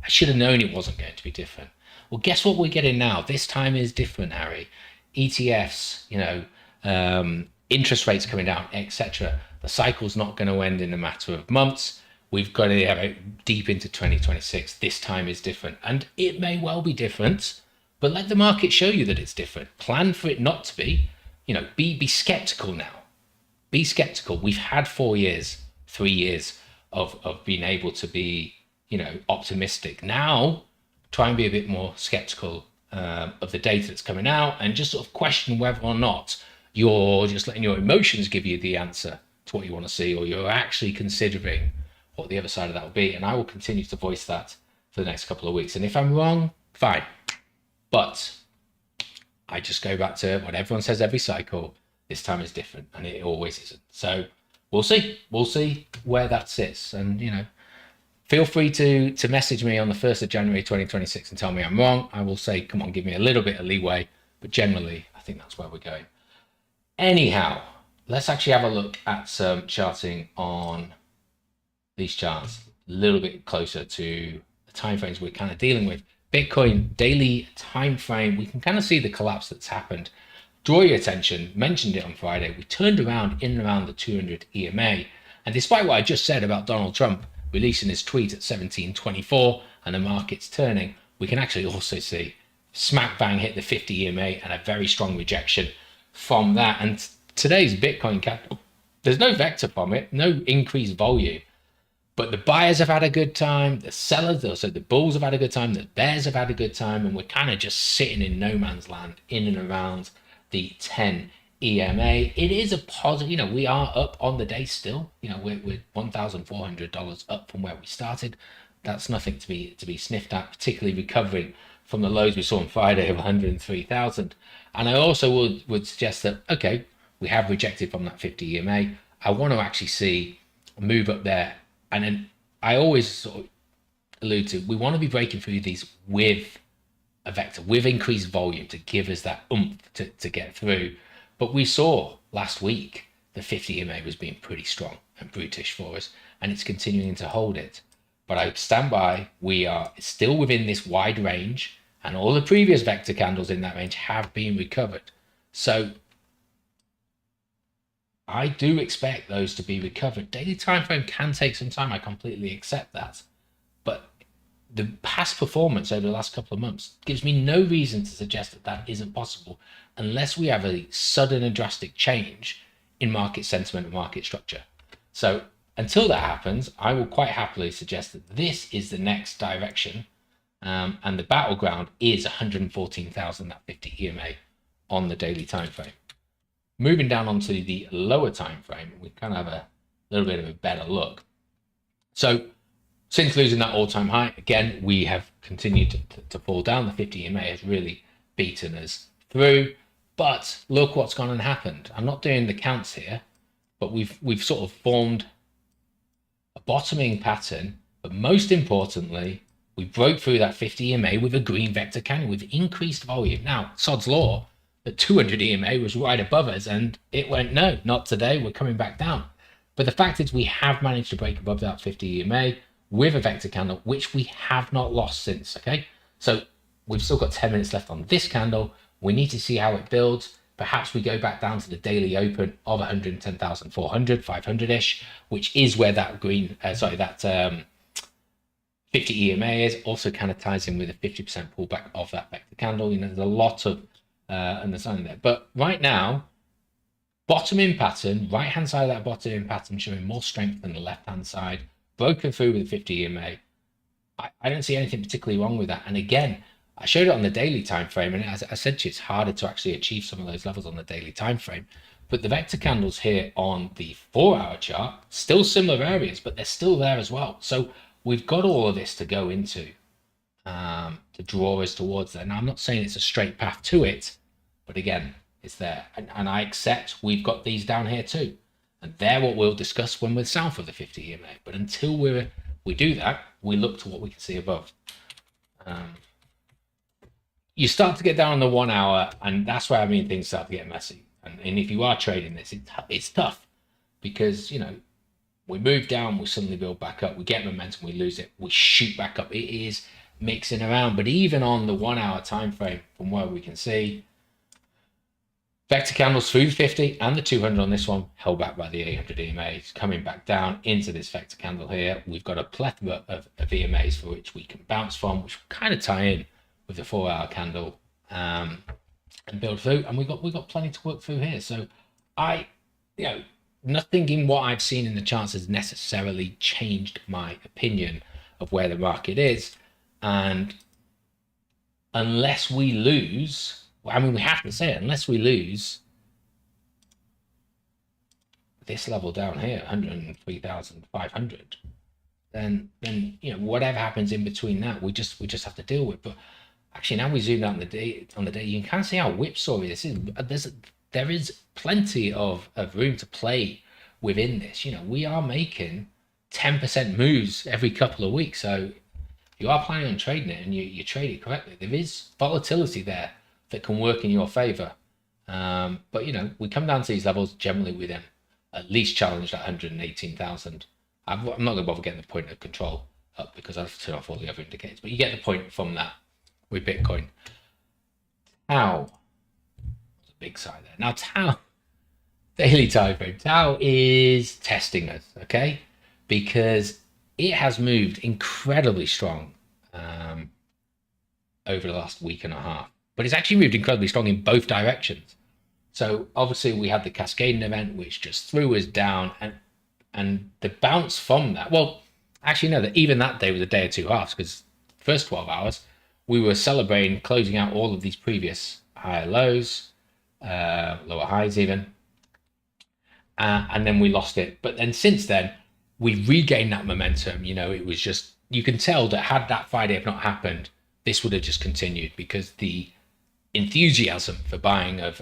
S1: should have known it wasn't going to be different. Well, guess what we're getting now? This time is different, Harry. ETFs, interest rates coming down, etc. The cycle's not going to end in a matter of months. We've got to have it deep into 2026. This time is different, and it may well be different, but let the market show you that it's different. Plan for it not to be. Be skeptical now. Be skeptical. We've had 4 years, 3 years of being able to be, optimistic. Now, try and be a bit more skeptical of the data that's coming out, and just sort of question whether or not you're just letting your emotions give you the answer to what you want to see, or you're actually considering what the other side of that will be. And I will continue to voice that for the next couple of weeks. And if I'm wrong, fine. But I just go back to what everyone says every cycle. This time is different, and it always isn't. So we'll see. We'll see where that sits. And, feel free to message me on the 1st of January 2026 and tell me I'm wrong. I will say, come on, give me a little bit of leeway. But generally, I think that's where we're going. Anyhow, let's actually have a look at some charting on these charts a little bit closer to the timeframes we're kind of dealing with. Bitcoin daily time frame, we can kind of see the collapse that's happened. Draw your attention, mentioned it on Friday, we turned around in and around the 200 EMA. And despite what I just said about Donald Trump releasing his tweet at 1724 and the market's turning, we can actually also see smack bang hit the 50 EMA and a very strong rejection from that. And today's Bitcoin cap, there's no vector from it, no increased volume. But the buyers have had a good time, the sellers, so the bulls have had a good time, the bears have had a good time, and we're kind of just sitting in no man's land in and around the 10 EMA. It is a positive, we are up on the day still. We're $1,400 up from where we started. That's nothing to be sniffed at, particularly recovering from the lows we saw on Friday of 103,000. And I also would suggest that, okay, we have rejected from that 50 EMA. I want to actually see a move up there. And then I always sort of allude to, we want to be breaking through these with a vector, with increased volume to give us that oomph to get through. But we saw last week the 50 EMA was being pretty strong and brutish for us, and it's continuing to hold it. But I stand by, we are still within this wide range, and all the previous vector candles in that range have been recovered. So I do expect those to be recovered. Daily time frame can take some time. I completely accept that. But the past performance over the last couple of months gives me no reason to suggest that that isn't possible unless we have a sudden and drastic change in market sentiment and market structure. So until that happens, I will quite happily suggest that this is the next direction. And the battleground is 114,000, that 50 EMA on the daily time frame. Moving down onto the lower time frame, we kind of have a little bit of a better look. So since losing that all-time high, again, we have continued to fall down. The 50 EMA has really beaten us through. But look what's gone and happened. I'm not doing the counts here, but we've sort of formed a bottoming pattern. But most importantly, we broke through that 50 EMA with a green vector candle with increased volume. Now, sod's law, the 200 EMA was right above us, and it went, no, not today, we're coming back down. But the fact is we have managed to break above that 50 EMA with a vector candle, which we have not lost since, okay? So we've still got 10 minutes left on this candle. We need to see how it builds. Perhaps we go back down to the daily open of 110,400, 500-ish, which is where that 50 EMA is. Also kind of ties in with a 50% pullback of that vector candle. There's a lot of understanding there. But right now, bottoming pattern, right-hand side of that bottoming pattern showing more strength than the left-hand side, broken through with the 50 EMA. I don't see anything particularly wrong with that. And again, I showed it on the daily time frame, and as I said to you, it's harder to actually achieve some of those levels on the daily time frame. But the vector candles here on the 4-hour chart, still similar areas, but they're still there as well. So we've got all of this to go into to draw us towards that. Now, I'm not saying it's a straight path to it, but again, it's there. And I accept we've got these down here too. And they're what we'll discuss when we're south of the 50 EMA. But until we do that, we look to what we can see above. You start to get down on the 1 hour, and that's where things start to get messy. And if you are trading this, it's tough because, we move down, we suddenly build back up, we get momentum, we lose it, we shoot back up. It is mixing around. But even on the 1 hour time frame, from where we can see, vector candles through the 50 and the 200 on this one, held back by the 800 EMAs, coming back down into this vector candle here. We've got a plethora of EMAs for which we can bounce from, which kind of tie in with the 4 hour candle and build through. And we got plenty to work through here. So nothing in what I've seen in the charts has necessarily changed my opinion of where the market is. And unless we lose, we have to say it, unless we lose this level down here, 103,500, then whatever happens in between that, we just have to deal with. But actually, now we zoom out on the day, you can kind of see how whipsawy this is. There is plenty of room to play within this. We are making 10% moves every couple of weeks. So if you are planning on trading it and you trade it correctly, there is volatility there that can work in your favor. But we come down to these levels, generally we then at least challenge that 118,000. I'm not going to bother getting the point of control up because I have to turn off all the other indicators, but you get the point from that with Bitcoin. Tau, there's a big side there. Now Tau, daily time frame, Tau is testing us, okay? Because it has moved incredibly strong over the last week and a half, but it's actually moved incredibly strong in both directions. So obviously we had the cascading event, which just threw us down, and the bounce from that, well, actually no, even that day was a day or two halves, because first 12 hours, we were celebrating closing out all of these previous higher lows, lower highs even, and then we lost it. But then since then, we regained that momentum. It was just, you can tell that had that Friday have not happened, this would have just continued, because the enthusiasm for buying of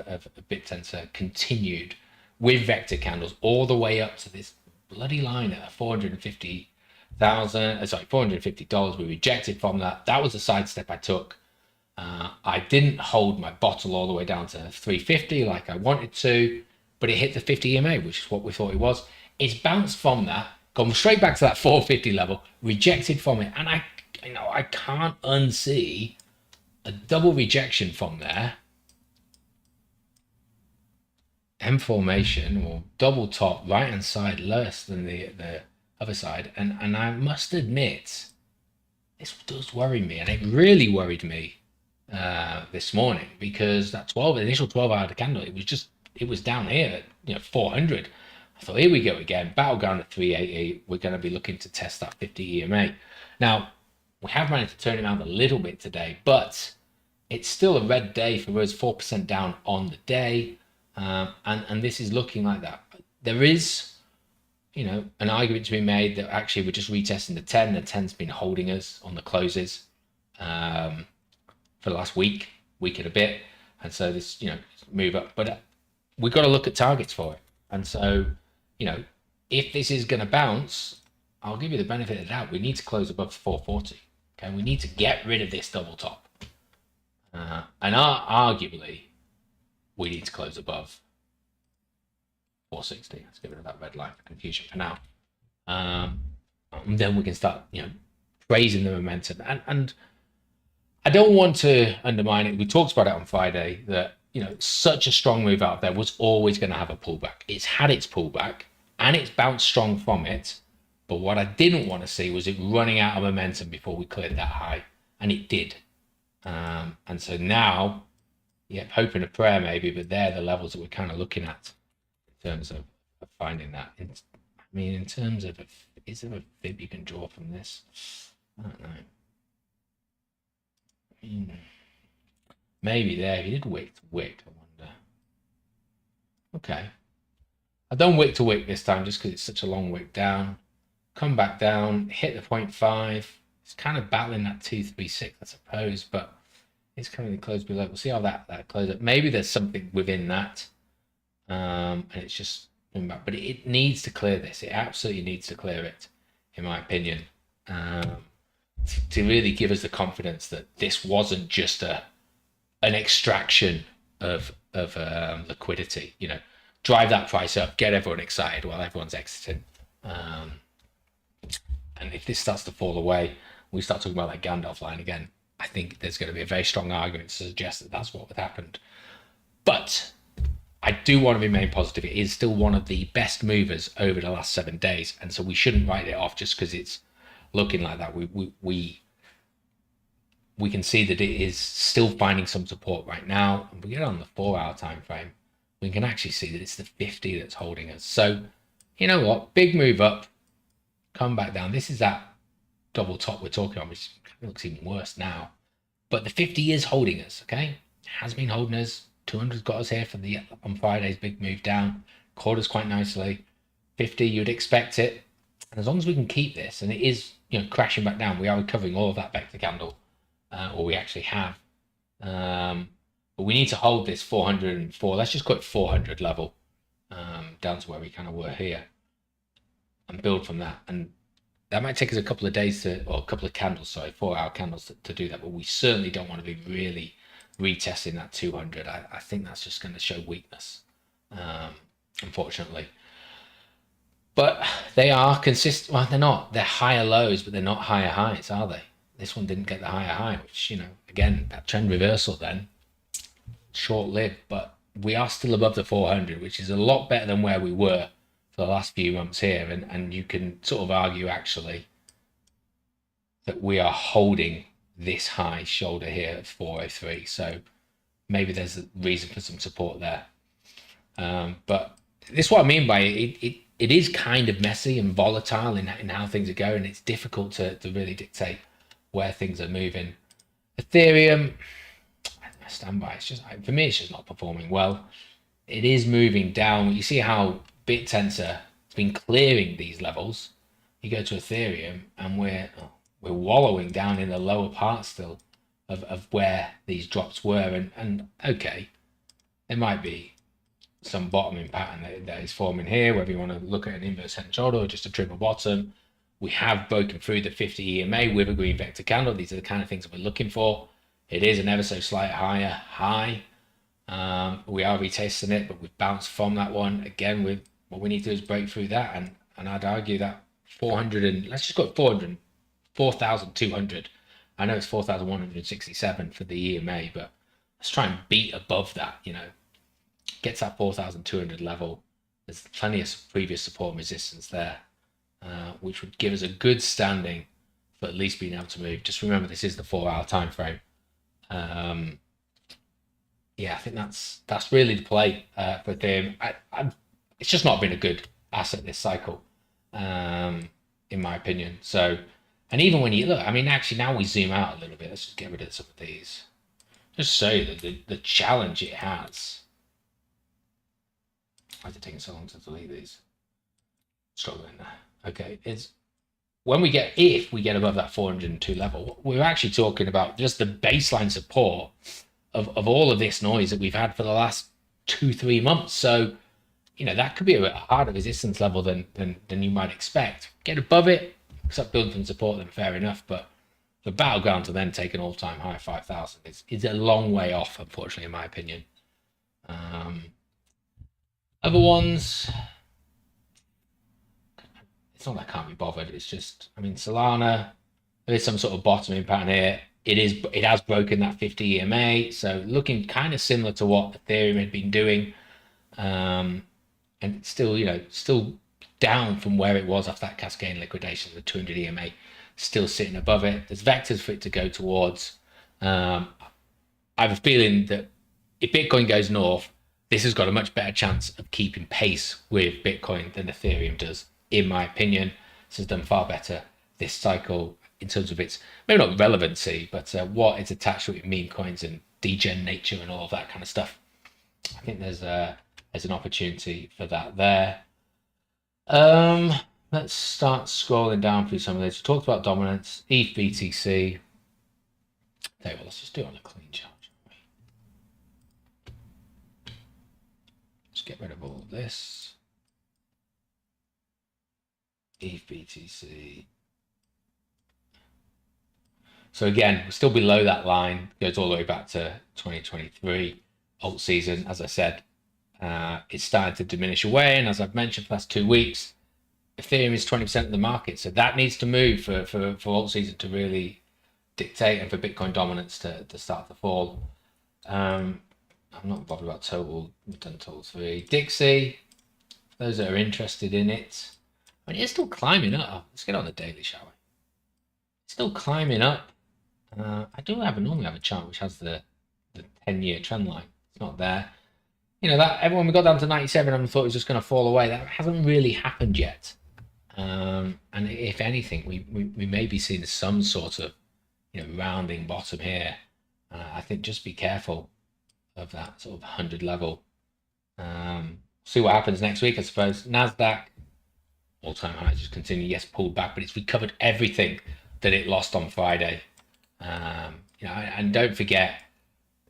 S1: BitTensor continued with vector candles all the way up to this bloody line at $450. We rejected from that. That was a sidestep I took. I didn't hold my bottle all the way down to 350 like I wanted to, but it hit the 50 EMA, which is what we thought it was. It's bounced from that, gone straight back to that 450 level, rejected from it, and I can't unsee a double rejection from there, M formation or double top, right hand side less than the other side, and I must admit this does worry me, and it really worried me this morning, because that initial 12 hour candle, it was down here at 400. I thought, here we go again, battleground at 380. We're going to be looking to test that 50 EMA. Now we have managed to turn it around a little bit today, but it's still a red day for us, 4% down on the day. And this is looking like that. There is, an argument to be made that actually we're just retesting the 10. The 10's been holding us on the closes for the last week and a bit. And so this, move up. But we've got to look at targets for it. And so, if this is going to bounce, I'll give you the benefit of the doubt. We need to close above 440. Okay, we need to get rid of this double top. And arguably, we need to close above 460. Let's get rid of that red line for confusion for now. And then we can start, praising the momentum. And I don't want to undermine it. We talked about it on Friday that, such a strong move out there was always going to have a pullback. It's had its pullback and it's bounced strong from it. But what I didn't want to see was it running out of momentum before we cleared that high. And it did. And so now, hope and a prayer maybe, but they're the levels that we're kind of looking at in terms of finding that. In terms of, is there a fib you can draw from this? I don't know. Maybe there, if you did wick to wick, I wonder. Okay. I've done wick to wick this time just because it's such a long wick down. come back down, hit the 0.5. It's kind of battling that 236, I suppose, but it's coming close below. We'll see how that closes up. Maybe there's something within that, and it's just coming back. But it needs to clear this. It absolutely needs to clear it, in my opinion, to really give us the confidence that this wasn't just an extraction of liquidity. You know, drive that price up, get everyone excited while everyone's exiting. And if this starts to fall away, we start talking about that Gandalf line again. I think there's going to be a very strong argument to suggest that that's what would happen. But I do want to remain positive. It is still one of the best movers over the last 7 days, and so we shouldn't write it off just because it's looking like that. We can see that it is still finding some support right now. And we get on the 4-hour time frame, we can actually see that it's the 50 that's holding us. So you know what? Big move up, come back down. This is that double top we're talking about, which looks even worse now. But the 50 is holding us, okay? It has been holding us. 200's got us here for the on Friday's big move down. Caught us quite nicely. 50, you'd expect it. And as long as we can keep this, and it is, you know, crashing back down, we are recovering all of that vector candle, or we actually have. But we need to hold this 404. Let's just quote 400 level down to where we kind of were here, and build from that. And that might take us a couple of days to, or a couple of candles, sorry, 4-hour candles to do that. But we certainly don't want to be really retesting that 200. I think that's just going to show weakness, unfortunately. But they are consistent. Well, they're not. They're higher lows, but they're not higher highs, are they? This one didn't get the higher high, which, you know, again, that trend reversal then, short-lived. But we are still above the 400, which is a lot better than where we were for the last few months here. And you can sort of argue, actually, that we are holding this high shoulder here at 403. So maybe there's a reason for some support there. But this is what I mean by it. It is kind of messy and volatile in how things are going. It's difficult to really dictate where things are moving. Ethereum, I stand by. It's just, for me, it's just not performing well. It is moving down. You see how BitTensor has been clearing these levels. You go to Ethereum, and we're wallowing down in the lower part still of where these drops were. And okay, there might be some bottoming pattern that is forming here, whether you want to look at an inverse head and shoulder or just a triple bottom. We have broken through the 50 EMA with a green vector candle. These are the kind of things that we're looking for. It is an ever so slight higher high. We are retesting it, but we've bounced from that one. Again, with what we need to do is break through that, and I'd argue that 400, and let's just go 400, 4,200. I know it's 4,167 for the EMA, but let's try and beat above that, you know. Gets that 4,200 level. There's plenty of previous support and resistance there, which would give us a good standing for at least being able to move. Just remember, this is the 4-hour time frame. Yeah, I think that's really the play for Ethereum. It's just not been a good asset this cycle, in my opinion. So, and even when you look, I mean, actually, now we zoom out a little bit. Let's just get rid of some of these. Just show you the challenge it has. Why is it taking so long to delete these? Struggling there. Okay, it's if we get above that 402 level, we're actually talking about just the baseline support of all of this noise that we've had for the last 2-3 months. So, you know, that could be a harder resistance level than you might expect. Get above it, start building some support, then fair enough. But the battleground to then take an all-time high of 5,000 is a long way off, unfortunately, in my opinion. Other ones, it's not that I can't be bothered. It's just, I mean, Solana, there is some sort of bottoming pattern here. It has broken that 50 EMA, so looking kind of similar to what Ethereum had been doing, and still, you know, still down from where it was after that cascade liquidation. The 200 EMA still sitting above it. There's vectors for it to go towards. I have a feeling that if Bitcoin goes north, this has got a much better chance of keeping pace with Bitcoin than Ethereum does, in my opinion. This has done far better this cycle in terms of its, maybe not relevancy, but what it's attached with meme coins and degen nature and all of that kind of stuff. I think there's an opportunity for that there. Let's start scrolling down through some of this. We talked about dominance, ETH BTC. There, well, let's just do it on a clean chart, shall we? Let's get rid of all of this. ETH BTC. So again, we're still below that line. It goes all the way back to 2023 alt season. As I said, it's starting to diminish away. And as I've mentioned for the last 2 weeks, Ethereum is 20% of the market. So that needs to move for alt season to really dictate and for Bitcoin dominance to start to fall. I'm not bothered about total. We've done total 3. Dixie, those that are interested in it. I mean, it's still climbing up. Let's get on the daily, shall we? It's still climbing up. I do normally have a chart which has the 10-year trend line. It's not there. You know, that everyone we got down to 97 and thought it was just going to fall away. That hasn't really happened yet. And if anything, we may be seeing some sort of, you know, rounding bottom here. I think just be careful of that sort of 100 level. See what happens next week, I suppose. Nasdaq all-time highs just continue. Yes, pulled back, but it's recovered everything that it lost on Friday. You know, and don't forget,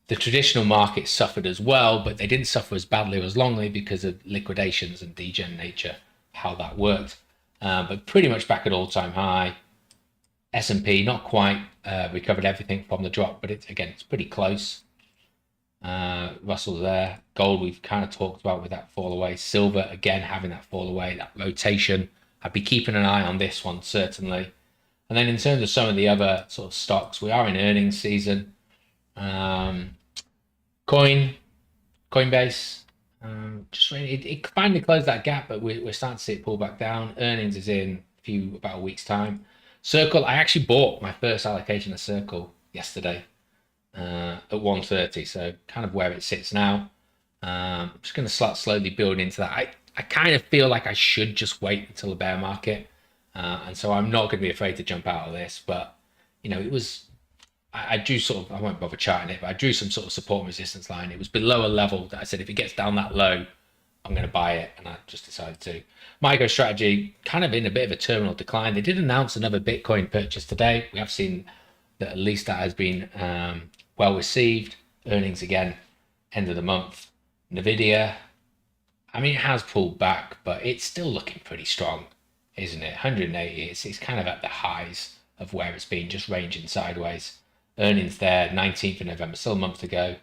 S1: the traditional market suffered as well, but they didn't suffer as badly or as longly because of liquidations and degen nature, how that worked. But pretty much back at all-time high. S&P not quite recovered everything from the drop, but it's pretty close. Russell there. Gold we've kind of talked about with that fall away. Silver again having that fall away, that rotation. I'd be keeping an eye on this one certainly. And then in terms of some of the other sort of stocks, we are in earnings season. Coinbase, just really, it finally closed that gap, but we're starting to see it pull back down. Earnings is in about a week's time. Circle, I actually bought my first allocation of Circle yesterday at 130, so kind of where it sits now. I'm just going to start slowly building into that. I kind of feel like I should just wait until the bear market. And so I'm not going to be afraid to jump out of this, but you know, it was, I drew sort of, I won't bother charting it, but I drew some sort of support and resistance line. It was below a level that I said, if it gets down that low, I'm going to buy it. And I just decided to. MicroStrategy kind of in a bit of a terminal decline. They did announce another Bitcoin purchase today. We have seen that at least that has been well received. Earnings again, end of the month. Nvidia, I mean, it has pulled back, but it's still looking pretty strong, isn't it? 180, it's kind of at the highs of where it's been, just ranging sideways. Earnings there, 19th of November, still a month to go.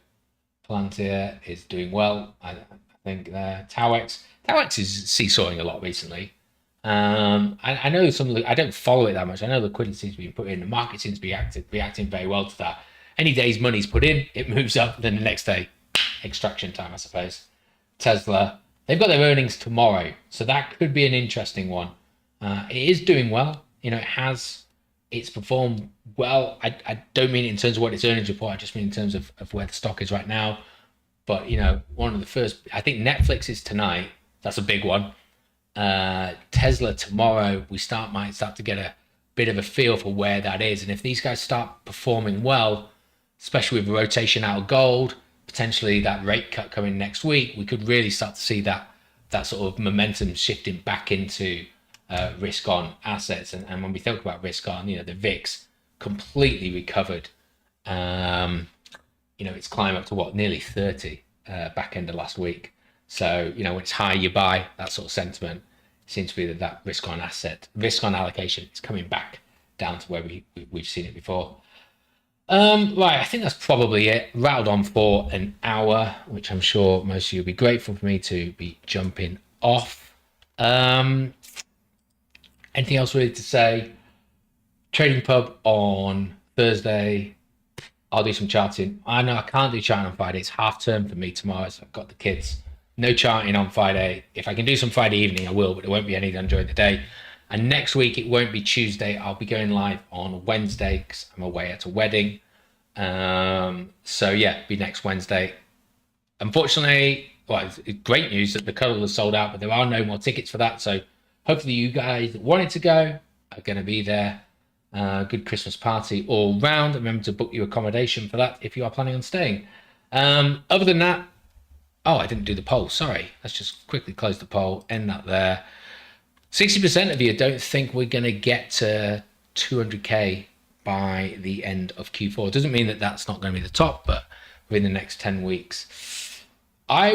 S1: Palantir is doing well, I think there. Towex is seesawing a lot recently. I know I don't follow it that much. I know liquidity seems to be put in. The market seems to be reacting very well to that. Any day's money's put in, it moves up. Then the next day, extraction time, I suppose. Tesla, they've got their earnings tomorrow, so that could be an interesting one. It is doing well. You know, it's performed well. I don't mean it in terms of what its earnings report. I just mean in terms of where the stock is right now. But, you know, one of the first, I think Netflix is tonight. That's a big one. Tesla tomorrow, we might start to get a bit of a feel for where that is. And if these guys start performing well, especially with rotation out of gold, potentially that rate cut coming next week, we could really start to see that sort of momentum shifting back into risk on assets. And when we think about risk on, you know, the VIX completely recovered. You know, it's climbed up to what, nearly 30 back end of last week. So, you know, when it's high, you buy. That sort of sentiment seems to be that risk on allocation is coming back down to where we've seen it before. Right, I think that's probably it. Rattled on for an hour, which I'm sure most of you will be grateful for me to be jumping off. Anything else really to say? Trading Pub on Thursday. I'll do some charting. I know I can't do charting on Friday. It's half term for me tomorrow, so I've got the kids. No charting on Friday. If I can do some Friday evening, I will, but there won't be any done during the day. And next week, it won't be Tuesday. I'll be going live on Wednesday because I'm away at a wedding. So yeah, it'll be next Wednesday. Unfortunately, well, it's great news that the cuddle is sold out, but there are no more tickets for that. So hopefully you guys that wanted to go are going to be there. Good Christmas party all round. Remember to book your accommodation for that if you are planning on staying. Other than that, I didn't do the poll. Sorry. Let's just quickly close the poll, end that there. 60% of you don't think we're going to get to 200K by the end of Q4. It doesn't mean that that's not going to be the top, but within the next 10 weeks. I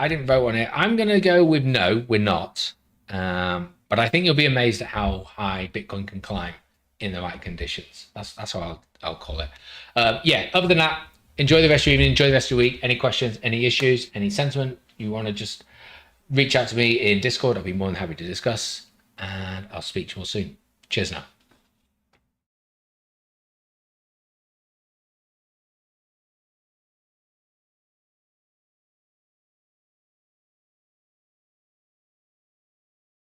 S1: didn't vote on it. I'm going to go with no, we're not. But I think you'll be amazed at how high Bitcoin can climb in the right conditions. That's how I'll call it. Yeah, other than that, enjoy the rest of your evening, enjoy the rest of your week. Any questions, any issues, any sentiment you want to just reach out to me in Discord. I'll be more than happy to discuss, and I'll speak to you all soon. Cheers now.